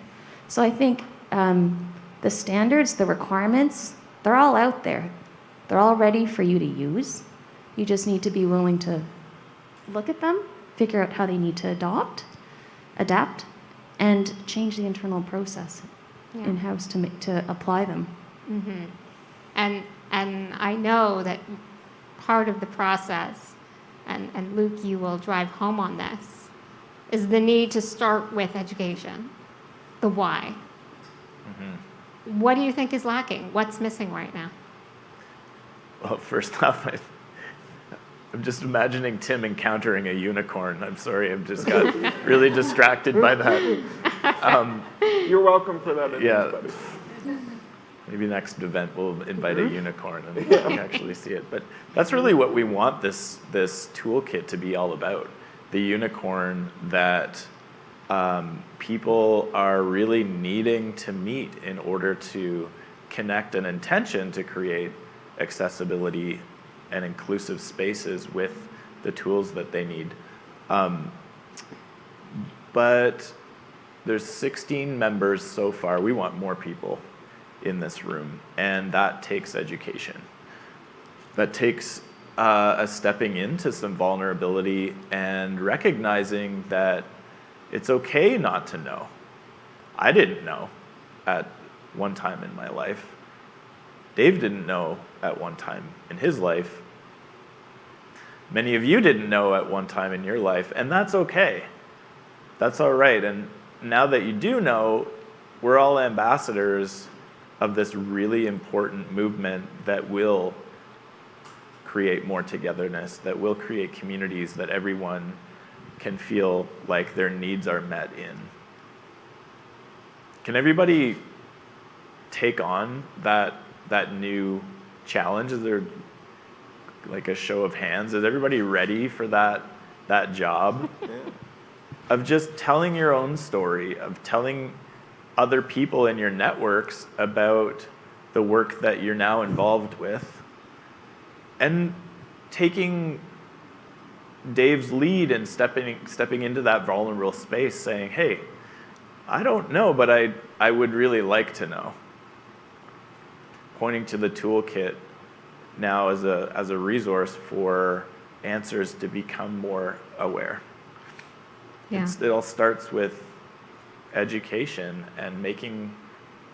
So I think the standards, the requirements, they're all out there. They're all ready for you to use. You just need to be willing to look at them, figure out how they need to adapt, and change the internal process in-house to apply them. Mm-hmm. And I know that part of the process, and Luke, you will drive home on this, is the need to start with education, the why. What do you think is lacking? What's missing right now? Well, first off, I'm just imagining Tim encountering a unicorn. I'm sorry, I've just got really distracted by that. You're welcome for that. Yeah. Buddy. Maybe next event we'll invite a unicorn and you can actually see it. But that's really what we want this toolkit to be all about. The unicorn that people are really needing to meet in order to connect an intention to create accessibility and inclusive spaces with the tools that they need. But there's 16 members so far. We want more people in this room, and that takes education. That takes a stepping into some vulnerability and recognizing that it's okay not to know. I didn't know at one time in my life. Dave didn't know at one time in his life. Many of you didn't know at one time in your life, and that's okay. That's all right. And now that you do know, we're all ambassadors of this really important movement that will create more togetherness, that will create communities that everyone can feel like their needs are met in. Can everybody take on that new challenge? Is there like a show of hands? Is everybody ready for that job? Yeah. Of just telling your own story, of telling other people in your networks about the work that you're now involved with, and taking Dave's lead and stepping into that vulnerable space, saying, hey, I don't know, but I would really like to know. Pointing to the toolkit now as a resource for answers to become more aware. Yeah. It all starts with education and making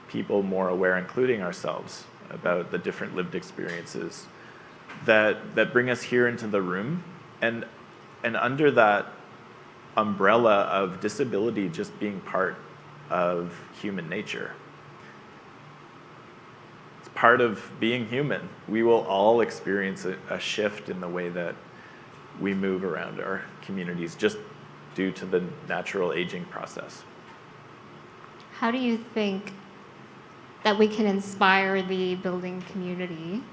people more aware, including ourselves, about the different lived experiences that bring us here into the room, and under that umbrella of disability just being part of human nature. It's part of being human. We will all experience a shift in the way that we move around our communities just due to the natural aging process. How do you think that we can inspire the building community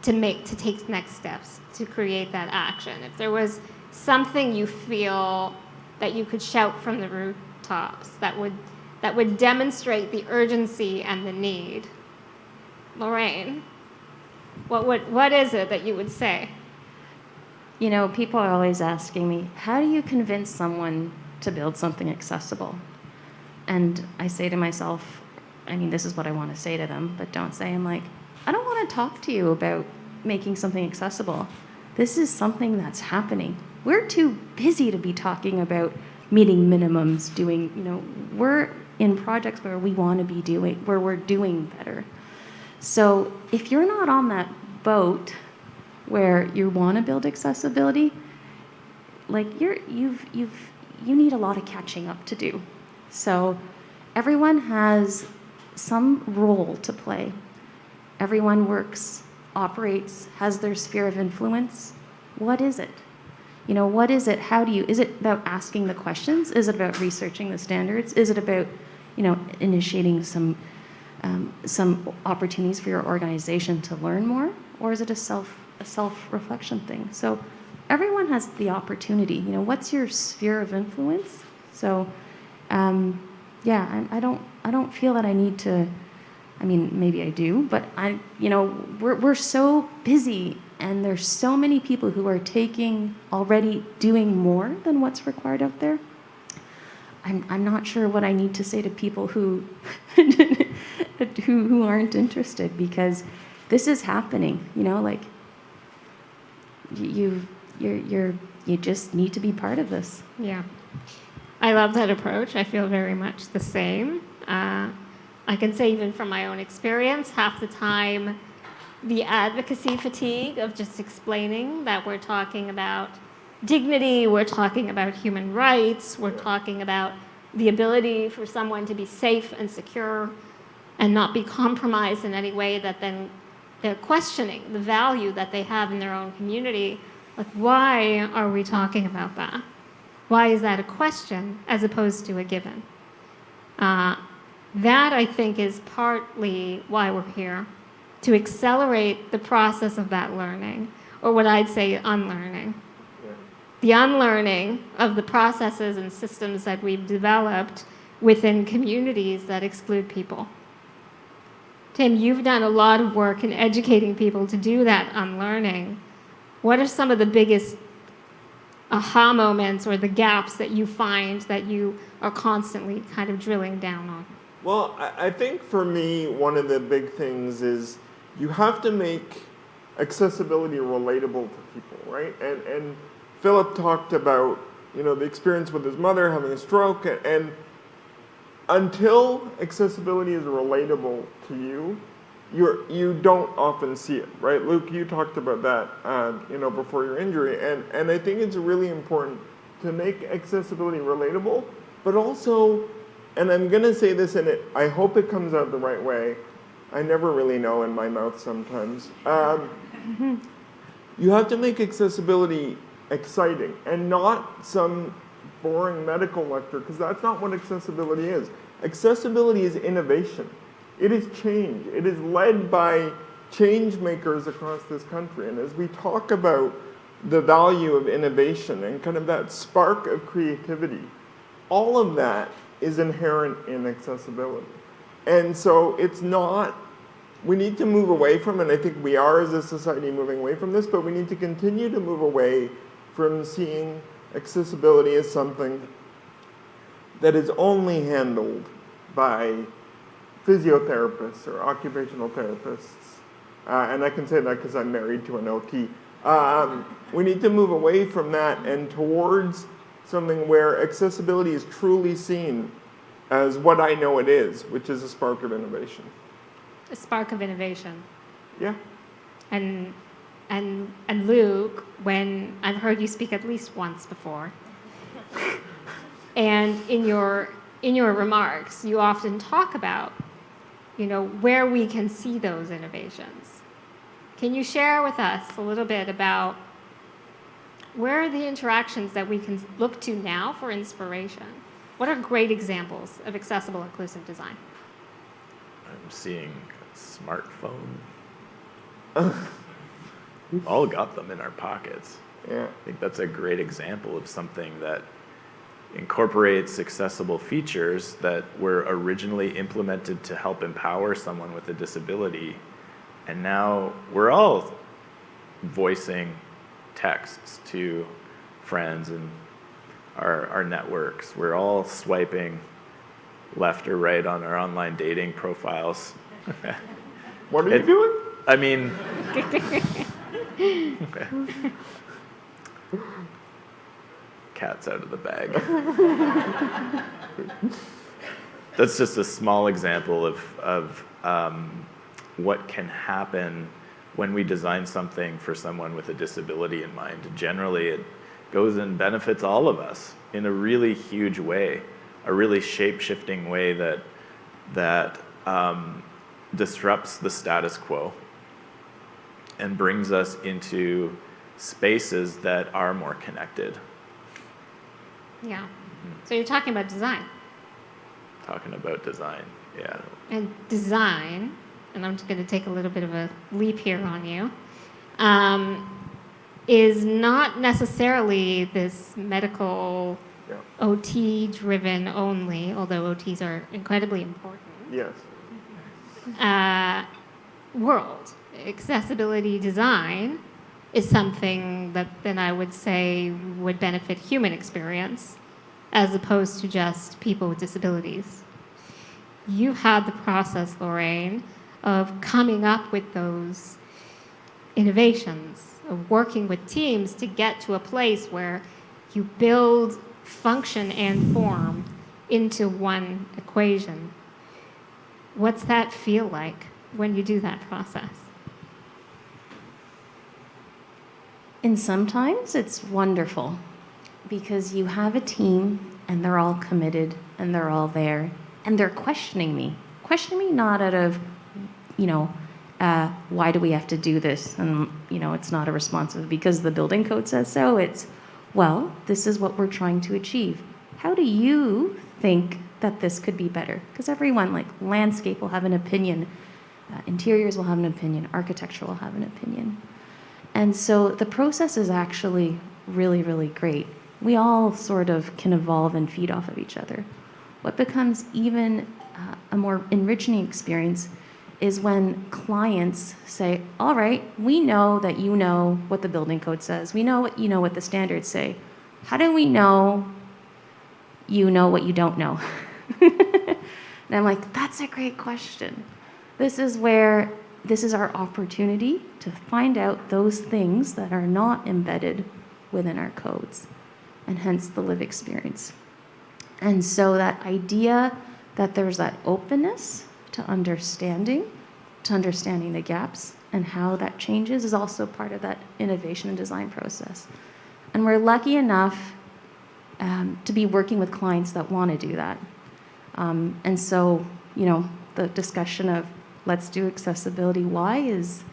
to take next steps to create that action? If there was something you feel that you could shout from the rooftops that would demonstrate the urgency and the need, Lorraine, what is it that you would say? You know, people are always asking me, how do you convince someone to build something accessible? And I say to myself, I mean, this is what I want to say to them, but don't say, I'm like, I don't want to talk to you about making something accessible. This is something that's happening. We're too busy to be talking about meeting minimums, we're in projects where we want to be where we're doing better. So if you're not on that boat where you want to build accessibility, like you need a lot of catching up to do. So everyone has some role to play. Everyone works, operates, has their sphere of influence. What is it? What is it? Is it about asking the questions? Is it about researching the standards? Is it about, initiating some opportunities for your organization to learn more? Or is it a self-reflection thing? So everyone has the opportunity. What's your sphere of influence? So, I don't feel that I need to. I mean, maybe I do, but we're so busy, and there's so many people who are already doing more than what's required out there. I'm not sure what I need to say to people who who aren't interested, because this is happening. You just need to be part of this. Yeah. I love that approach. I feel very much the same. I can say, even from my own experience, half the time the advocacy fatigue of just explaining that we're talking about dignity, we're talking about human rights, we're talking about the ability for someone to be safe and secure and not be compromised in any way that then they're questioning the value that they have in their own community. Like, why are we talking about that? Why is that a question as opposed to a given? That, I think, is partly why we're here, to accelerate the process of that learning, or what I'd say unlearning. The unlearning of the processes and systems that we've developed within communities that exclude people. Tim, you've done a lot of work in educating people to do that unlearning. What are some of the biggest aha moments or the gaps that you find that you are constantly kind of drilling down on? Well, I think for me, one of the big things is you have to make accessibility relatable to people, right? And Philip talked about, the experience with his mother having a stroke, and until accessibility is relatable to you, you don't often see it, right? Luke, you talked about that, before your injury, and I think it's really important to make accessibility relatable, but also, and I'm gonna say this, and I hope it comes out the right way. I never really know in my mouth sometimes. You have to make accessibility exciting and not some boring medical lecture, because that's not what accessibility is. Accessibility is innovation. It is change. It is led by change makers across this country. And as we talk about the value of innovation and kind of that spark of creativity, all of that is inherent in accessibility. And so it's not, we need to move away from, and I think we are as a society moving away from this, but we need to continue to move away from seeing accessibility as something that is only handled by physiotherapists or occupational therapists. And I can say that because I'm married to an OT. We need to move away from that and towards something where accessibility is truly seen as what I know it is, which is a spark of innovation. A spark of innovation. Yeah. And Luke, when I've heard you speak at least once before, and in your remarks, you often talk about, where we can see those innovations. Can you share with us a little bit about where are the interactions that we can look to now for inspiration? What are great examples of accessible, inclusive design? I'm seeing a smartphone. We've all got them in our pockets. Yeah. I think that's a great example of something that incorporates accessible features that were originally implemented to help empower someone with a disability. And now we're all voicing texts to friends and our networks. We're all swiping left or right on our online dating profiles. What are you doing? I mean, cat's out of the bag. That's just a small example of what can happen when we design something for someone with a disability in mind. Generally, it goes and benefits all of us in a really huge way, a really shape-shifting way that disrupts the status quo and brings us into spaces that are more connected. Yeah. So you're talking about design. Talking about design, yeah. And design, and I'm just going to take a little bit of a leap here on you, is not necessarily this medical OT-driven only, although OTs are incredibly important. Yes. World. Accessibility design is something that then I would say would benefit human experience as opposed to just people with disabilities. You had the process, Lorraine, of coming up with those innovations, of working with teams to get to a place where you build function and form into one equation. What's that feel like when you do that process? And sometimes it's wonderful because you have a team and they're all committed and they're all there and they're questioning me. Questioning me not out of, why do we have to do this? And, it's not a response of because the building code says so. It's, well, this is what we're trying to achieve. How do you think that this could be better? Because everyone, like landscape will have an opinion, interiors will have an opinion, architecture will have an opinion. And so the process is actually really, really great. We all sort of can evolve and feed off of each other. What becomes even a more enriching experience is when clients say, all right, we know that you know what the building code says. We know what the standards say. How do we know you know what you don't know? And I'm like, that's a great question. This is our opportunity to find out those things that are not embedded within our codes, and hence the live experience. And so that idea that there's that openness to understanding the gaps and how that changes is also part of that innovation and design process. And we're lucky enough to be working with clients that want to do that. And so, the discussion of let's do accessibility why is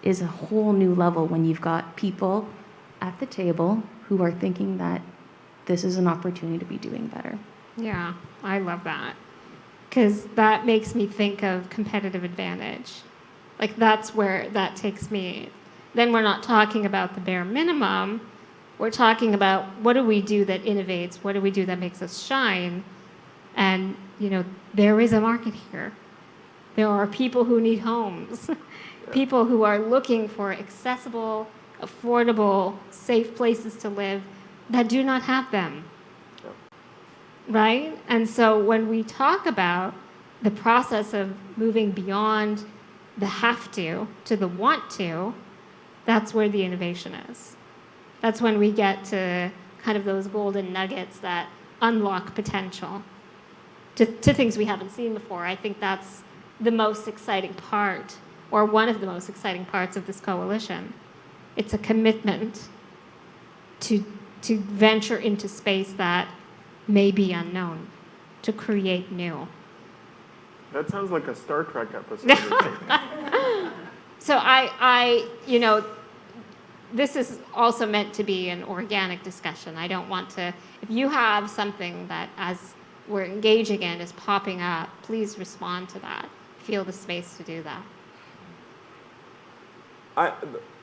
a whole new level when you've got people at the table who are thinking that this is an opportunity to be doing better. Yeah, I love that. Because that makes me think of competitive advantage. Like, that's where that takes me. Then we're not talking about the bare minimum. We're talking about what do we do that innovates? What do we do that makes us shine? And, there is a market here. There are people who need homes, people who are looking for accessible, affordable, safe places to live that do not have them. Right? And so when we talk about the process of moving beyond the have to the want to, that's where the innovation is. That's when we get to kind of those golden nuggets that unlock potential to things we haven't seen before. I think that's the most exciting part, or one of the most exciting parts of this coalition. It's a commitment to venture into space that may be unknown, to create new. That sounds like a Star Trek episode. So this is also meant to be an organic discussion. I don't want to, if you have something that as we're engaging in is popping up, please respond to that. Feel the space to do that.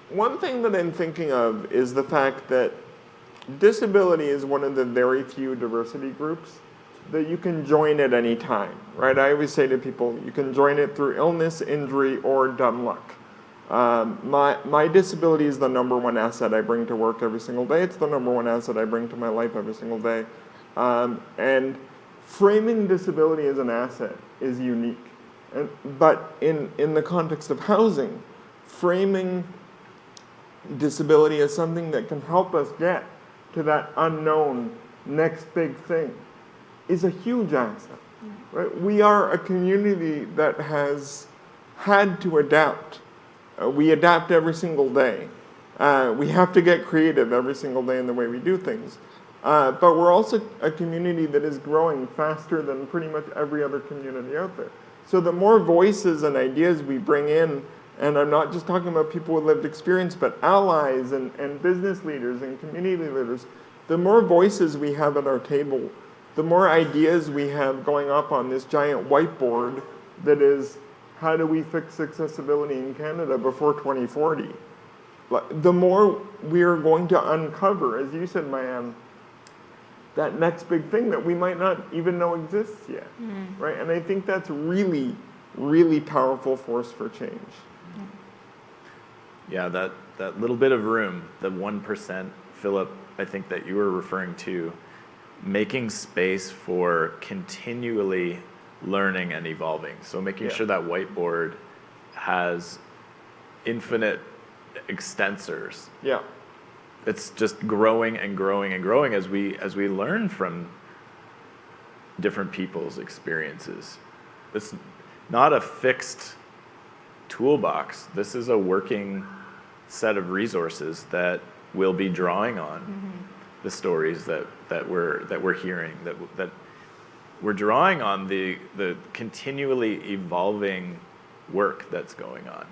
One thing that I'm thinking of is the fact that disability is one of the very few diversity groups that you can join at any time, right? I always say to people, you can join it through illness, injury, or dumb luck. My disability is the number one asset I bring to work every single day. It's the number one asset I bring to my life every single day. And framing disability as an asset is unique. But in the context of housing, framing disability as something that can help us get to that unknown next big thing is a huge asset. Right? We are a community that has had to adapt. We adapt every single day. We have to get creative every single day in the way we do things. But we're also a community that is growing faster than pretty much every other community out there. So the more voices and ideas we bring in, and I'm not just talking about people with lived experience, but allies and business leaders and community leaders, the more voices we have at our table, the more ideas we have going up on this giant whiteboard that is, how do we fix accessibility in Canada before 2040? The more we are going to uncover, as you said, Mayan, that next big thing that we might not even know exists yet, right? And I think that's really, really powerful force for change. Yeah, that little bit of room, the 1%, Philip, I think that you were referring to, making space for continually learning and evolving. So making sure that whiteboard has infinite extensors. Yeah. It's just growing and growing and growing as we learn from different people's experiences. It's not a fixed toolbox. This is a working set of resources that will be drawing on the stories that we're hearing, that we're drawing on the continually evolving work that's going on.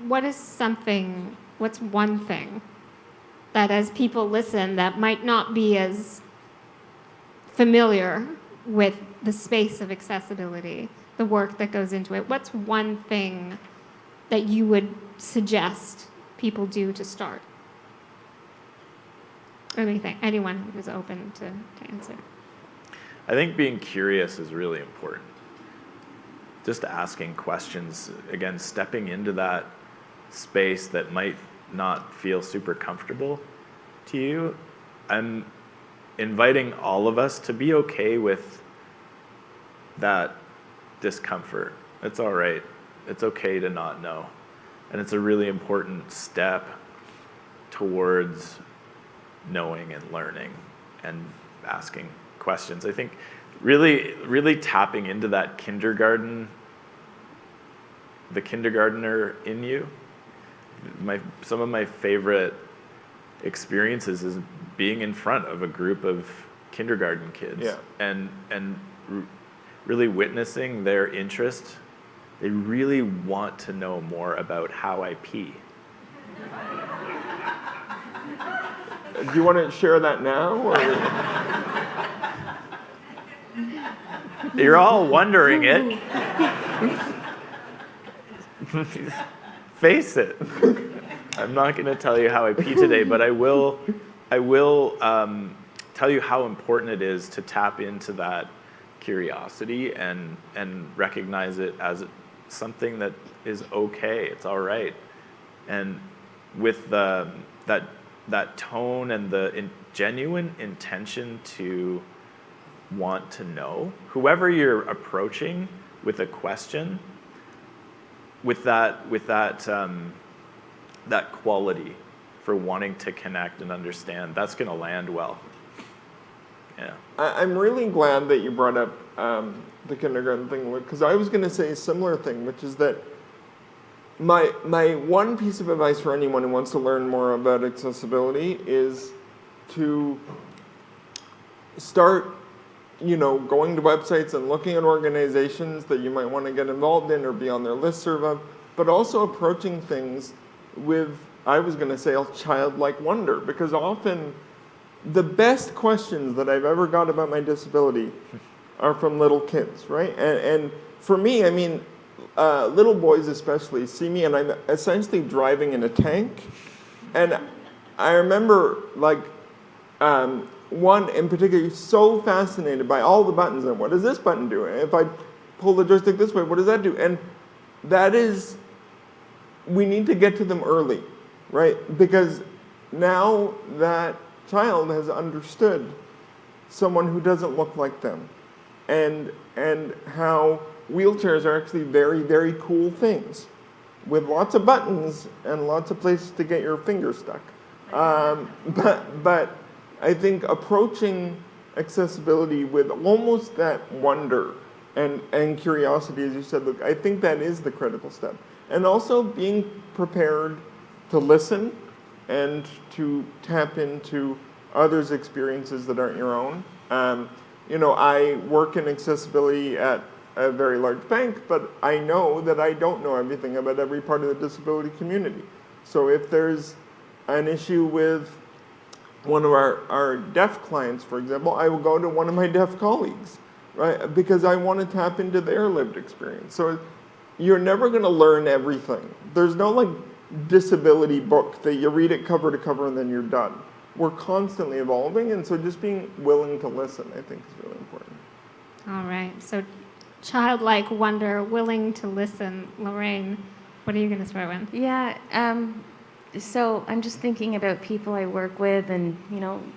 What's one thing that as people listen that might not be as familiar with the space of accessibility, the work that goes into it? What's one thing that you would suggest people do to start? Anyone who's open to answer. I think being curious is really important. Just asking questions, again, stepping into that space that might not feel super comfortable to you. I'm inviting all of us to be okay with that discomfort. It's all right. It's okay to not know. And it's a really important step towards knowing and learning and asking questions. I think really tapping into that the kindergartner in you. Some of my favorite experiences is being in front of a group of kindergarten kids and really witnessing their interest. They really want to know more about how I pee. Do you want to share that now? Or? You're all wondering it. Face it. I'm not going to tell you how I pee today, but I will tell you how important it is to tap into that curiosity and recognize it as something that is okay. It's all right. And with that tone and the genuine intention to want to know, whoever you're approaching with a question, with that quality for wanting to connect and understand, that's going to land well. Yeah. I'm really glad that you brought up the kindergarten thing, because I was going to say a similar thing, which is that my one piece of advice for anyone who wants to learn more about accessibility is to start, going to websites and looking at organizations that you might want to get involved in or be on their listserv of, but also approaching things with, I was going to say, a childlike wonder, because often the best questions that I've ever got about my disability are from little kids, right? And for me, I mean, little boys especially see me and I'm essentially driving in a tank. And I remember, one in particular, so fascinated by all the buttons and what does this button do? If I pull the joystick this way, what does that do? And that is, we need to get to them early, right? Because now that child has understood someone who doesn't look like them and how wheelchairs are actually very, very cool things with lots of buttons and lots of places to get your finger stuck. But I think approaching accessibility with almost that wonder and curiosity, as you said, look, I think that is the critical step. And also being prepared to listen and to tap into others' experiences that aren't your own. I work in accessibility at a very large bank, but I know that I don't know everything about every part of the disability community. So if there's an issue with one of our deaf clients, for example, I will go to one of my deaf colleagues, right? Because I want to tap into their lived experience. So you're never going to learn everything. There's no disability book that you read it cover to cover and then you're done. We're constantly evolving, and so just being willing to listen, I think, is really important. All right. So childlike wonder, willing to listen. Lorraine, what are you going to throw in? Yeah. So I'm just thinking about people I work with, and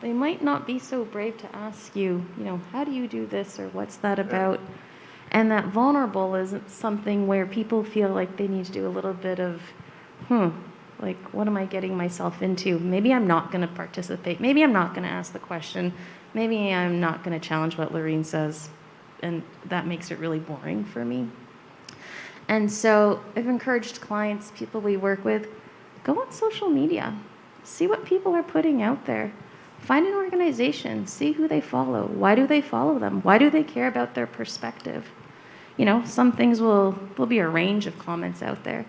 they might not be so brave to ask you, how do you do this or what's that about? And that vulnerable isn't something where people feel like they need to do a little bit of, what am I getting myself into? Maybe I'm not going to participate. Maybe I'm not going to ask the question. Maybe I'm not going to challenge what Lorraine says. And that makes it really boring for me. And so I've encouraged clients, people we work with, go on social media. See what people are putting out there. Find an organization, see who they follow. Why do they follow them? Why do they care about their perspective? You know, some things there'll be a range of comments out there.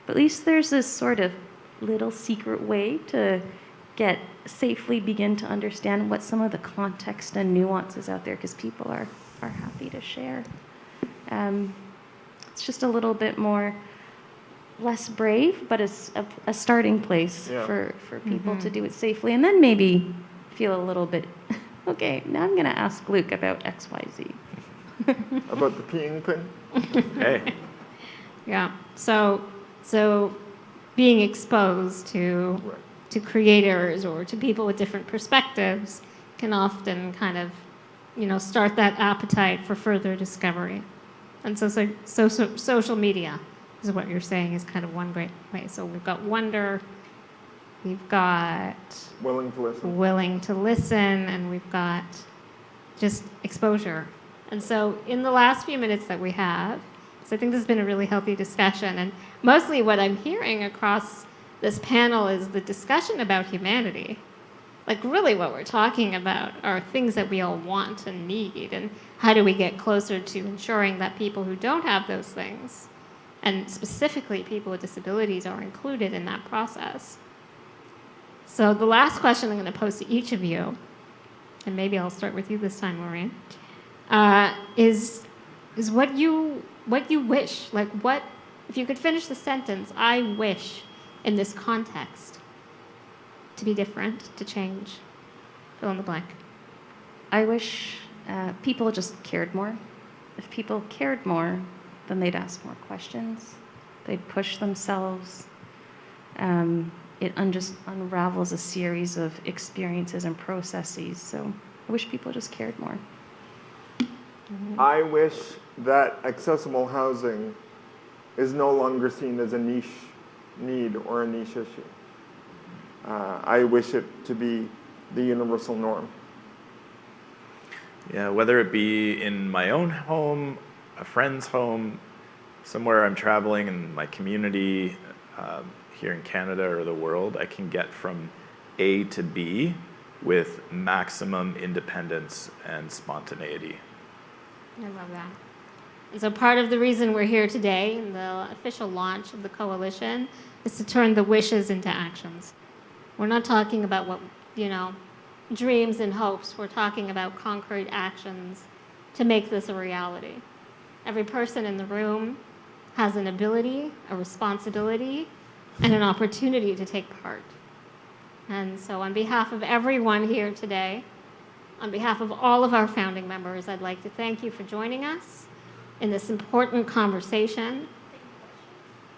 But at least there's this sort of little secret way to safely begin to understand what some of the context and nuances out there, because people are happy to share. It's just a little bit less brave, but it's a starting place for people to do it safely, and then maybe feel a little bit, okay, now I'm going to ask Luke about XYZ. About the peeing thing? Hey, Yeah. So being exposed to creators or to people with different perspectives can often kind of, start that appetite for further discovery. And so social media is what you're saying is kind of one great way. So we've got wonder, we've got Willing to listen. willing to listen, and we've got just exposure. And so in the last few minutes that we have, so I think this has been a really healthy discussion, and mostly what I'm hearing across this panel is the discussion about humanity. Like really what we're talking about are things that we all want and need, and how do we get closer to ensuring that people who don't have those things, and specifically people with disabilities, are included in that process. So the last question I'm going to pose to each of you, and maybe I'll start with you this time, Maureen, is what you wish, like what, if you could finish the sentence, I wish in this context to be different, to change, fill in the blank. I wish people just cared more. If people cared more, then they'd ask more questions. They'd push themselves. It just unravels a series of experiences and processes. So I wish people just cared more. I wish that accessible housing is no longer seen as a niche need or a niche issue. I wish it to be the universal norm. yeah, whether it be in my own home, a friend's home, somewhere I'm traveling in my community, here in Canada or the world, I can get from A to B with maximum independence and spontaneity. I love that. And so part of the reason we're here today, in the official launch of the coalition, is to turn the wishes into actions. We're not talking about what, dreams and hopes. We're talking about concrete actions to make this a reality. Every person in the room has an ability, a responsibility, and an opportunity to take part. And so on behalf of everyone here today, on behalf of all of our founding members, I'd like to thank you for joining us in this important conversation.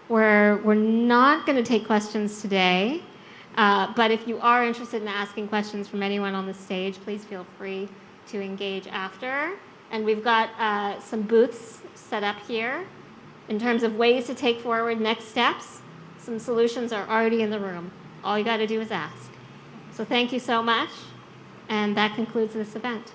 We're not going to take questions today, but if you are interested in asking questions from anyone on the stage, please feel free to engage after. And we've got some booths set up here in terms of ways to take forward next steps. Some solutions are already in the room. All you got to do is ask. So thank you so much. And that concludes this event.